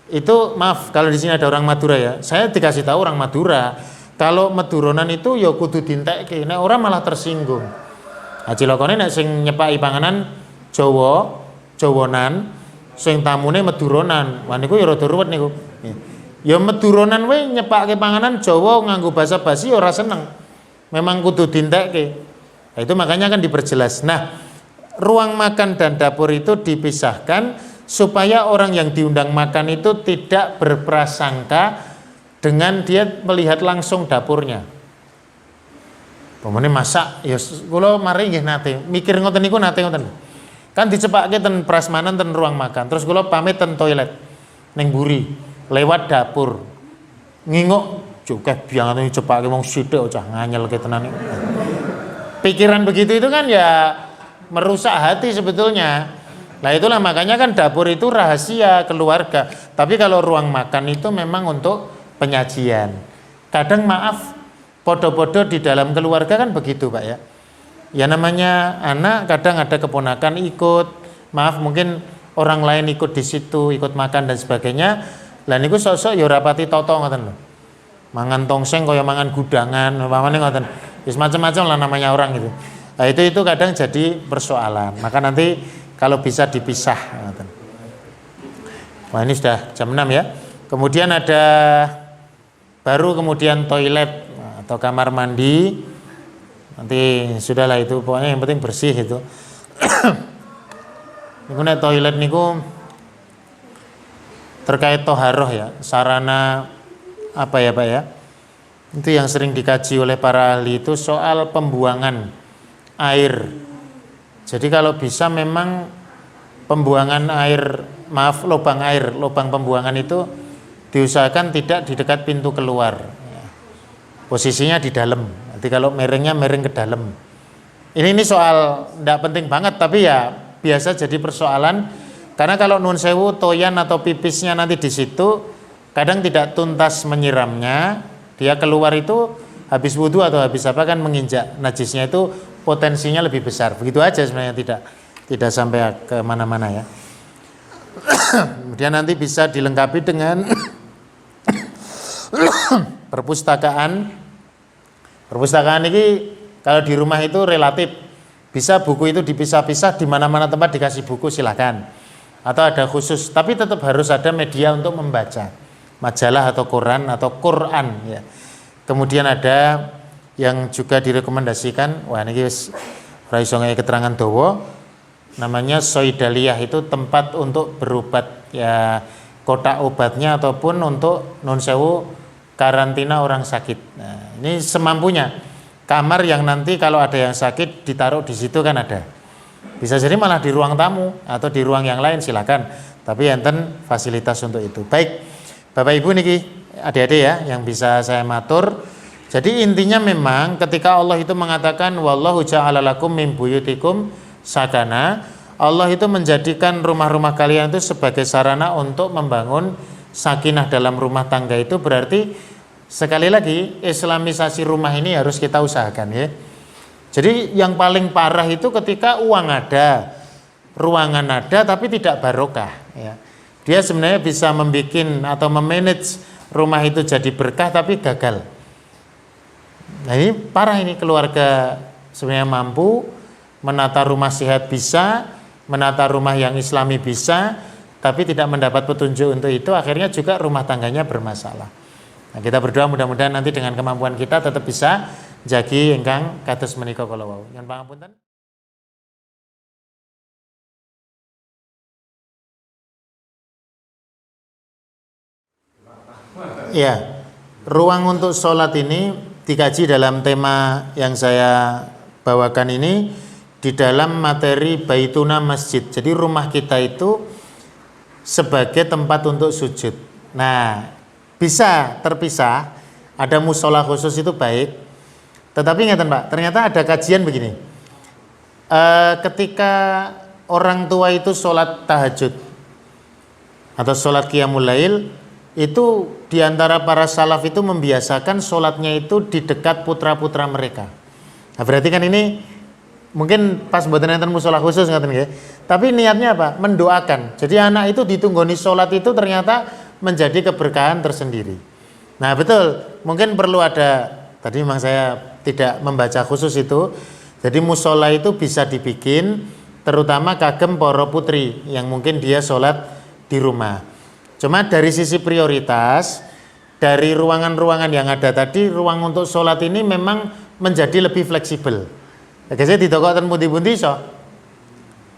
itu, maaf kalau di sini ada orang Madura ya. Saya dikasih tahu orang Madura, kalau meduronan itu ya kudu dintekke. Nek ora malah tersinggung. Cilokone nek sing nyepaki panganan Jawonan, sing tamune meduronan. Wah niku ya rada ruwet niku. Ya meduronan we nyepake panganan Jawa nganggo basa basi ya ora seneng. Memang kudu dintekke. Nah, itu makanya kan diperjelas. Nah, ruang makan dan dapur itu dipisahkan supaya orang yang diundang makan itu tidak berprasangka dengan dia melihat langsung dapurnya. Pemene masak ya kula mari nggih nate mikir ngoten niku nate ngoten. Kan dicepake ten prasmanan ten ruang makan. Terus kula pamit ten toilet ning mburi lewat dapur. Nginguk juga biang dicepake wong sithik cah nganyelke tenan. Pikiran begitu itu kan ya merusak hati sebetulnya. Nah itulah makanya kan dapur itu rahasia keluarga. Tapi kalau ruang makan itu memang untuk penyajian. Kadang maaf podo-podo di dalam keluarga kan begitu Pak ya. Ya namanya anak kadang ada keponakan ikut, maaf mungkin orang lain ikut di situ, ikut makan dan sebagainya. Lah niku sok-sok ya rapati toto ngoten lho. Mangan tongseng kaya mangan gudangan, umpamane ngoten. Wis macam-macam lah namanya orang gitu. Nah itu kadang jadi persoalan. Maka nanti kalau bisa dipisah ngoten. Wah ini sudah jam 6 ya. Kemudian ada baru kemudian toilet atau kamar mandi, nanti sudahlah itu pokoknya yang penting bersih itu. Niku nek toilet niku terkait toharoh ya, sarana apa ya Pak ya, itu yang sering dikaji oleh para ahli itu soal pembuangan air. Jadi kalau bisa memang pembuangan air, lubang pembuangan itu diusahakan tidak di dekat pintu keluar, posisinya di dalam. Nanti kalau miringnya miring ke dalam. Ini soal tidak penting banget, tapi ya biasa jadi persoalan karena kalau nun sewu toyan atau pipisnya nanti di situ kadang tidak tuntas menyiramnya, dia keluar itu habis wudhu atau habis apa kan menginjak najisnya, itu potensinya lebih besar. Begitu aja sebenarnya, tidak sampai ke mana-mana ya. Kemudian nanti bisa dilengkapi dengan perpustakaan. Perpustakaan ini kalau di rumah itu relatif bisa buku itu dipisah-pisah, di mana-mana tempat dikasih buku silakan. Atau ada khusus, tapi tetap harus ada media untuk membaca, majalah atau koran atau Quran ya. Kemudian ada yang juga direkomendasikan, wah ini raisongai keterangan dowo, namanya Soidaliyah, itu tempat untuk berobat ya, kotak obatnya ataupun untuk nun sewu karantina orang sakit. Nah, ini semampunya. Kamar yang nanti kalau ada yang sakit ditaruh di situ kan ada. Bisa jadi malah di ruang tamu atau di ruang yang lain silakan. Tapi enten fasilitas untuk itu. Baik, Bapak Ibu niki adik-adik ya yang bisa saya matur. Jadi intinya memang ketika Allah itu mengatakan wallahu ja'ala lakum min buyutikum sakana, Allah itu menjadikan rumah-rumah kalian itu sebagai sarana untuk membangun sakinah dalam rumah tangga. Itu berarti sekali lagi islamisasi rumah ini harus kita usahakan ya. Jadi yang paling parah itu ketika uang ada, ruangan ada tapi tidak barokah ya. Dia sebenarnya bisa membuat atau memanage rumah itu jadi berkah tapi gagal. Nah ini parah, ini keluarga sebenarnya mampu menata rumah sehat, bisa menata rumah yang islami bisa, tapi tidak mendapat petunjuk untuk itu, akhirnya juga rumah tangganya bermasalah. Nah, kita berdoa mudah-mudahan nanti dengan kemampuan kita tetap bisa jagi ingkang kados menika kala wau. Nyuwun pangapunten. Ya, ruang untuk sholat ini dikaji dalam tema yang saya bawakan ini di dalam materi Baituna Masjid. Jadi rumah kita itu sebagai tempat untuk sujud. Nah, bisa terpisah, ada musola khusus itu baik. Tetapi ingatkan Pak, ternyata ada kajian begini. Ketika orang tua itu sholat tahajud atau sholat qiyamul lail, itu diantara para salaf itu membiasakan sholatnya itu di dekat putra-putra mereka. Nah, berarti kan ini mungkin pas buatan enten musola khusus ngaten nggih. Tapi niatnya apa? Mendoakan. Jadi anak itu ditunggoni sholat itu ternyata menjadi keberkahan tersendiri. Nah betul, mungkin perlu ada, tadi memang saya tidak membaca khusus itu. Jadi musola itu bisa dibikin terutama kagem para putri yang mungkin dia sholat di rumah. Cuma dari sisi prioritas, dari ruangan-ruangan yang ada tadi, ruang untuk sholat ini memang menjadi lebih fleksibel. Saya di toko ten pundi-pundi so.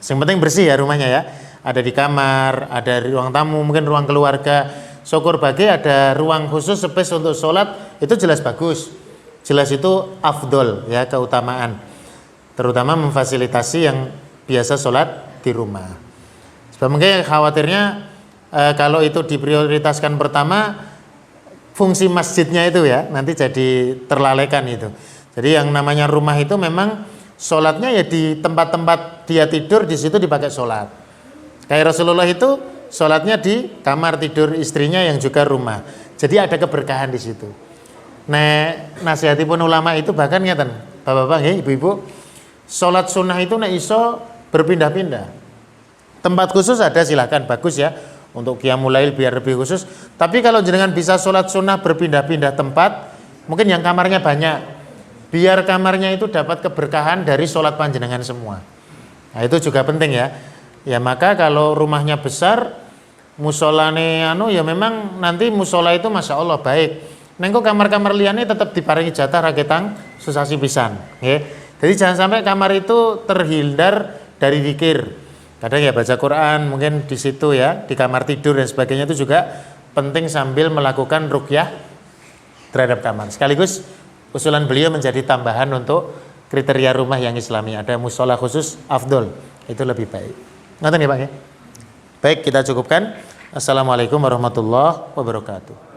Yang penting bersih ya rumahnya ya. Ada di kamar, ada di ruang tamu, mungkin ruang keluarga. Syukur bagi ada ruang khusus space untuk sholat, itu jelas bagus. Jelas itu afdol ya, keutamaan. Terutama memfasilitasi yang biasa sholat di rumah. Sebab mungkin khawatirnya kalau itu diprioritaskan pertama, fungsi masjidnya itu ya nanti jadi terlalaikan itu. Jadi yang namanya rumah itu memang sholatnya ya di tempat-tempat dia tidur, di situ dipakai sholat. Kayak Rasulullah itu sholatnya di kamar tidur istrinya yang juga rumah. Jadi ada keberkahan di situ. Nah, nasihatipun ulama itu bahkan ngeten, bapak-bapak, ibu-ibu, sholat sunnah itu nek iso berpindah-pindah. Tempat khusus ada silakan, bagus ya. Untuk qiyamul lail biar lebih khusus. Tapi kalau jenengan bisa sholat sunnah berpindah-pindah tempat, mungkin yang kamarnya banyak, biar kamarnya itu dapat keberkahan dari sholat panjenengan semua. Nah itu juga penting ya. Ya maka kalau rumahnya besar, musolane ya memang nanti musola itu masya Allah baik. Nengko kamar-kamar liane tetap diparingi jatah raketang susasi pisan. Ya. Jadi jangan sampai kamar itu terhindar dari zikir. Kadang ya baca Quran mungkin di situ ya, di kamar tidur dan sebagainya itu juga penting sambil melakukan ruqyah terhadap kamar. Sekaligus usulan beliau menjadi tambahan untuk kriteria rumah yang islami. Ada musola khusus afdol, itu lebih baik. Ngerti ya Pak ya? Baik, kita cukupkan. Assalamualaikum warahmatullahi wabarakatuh.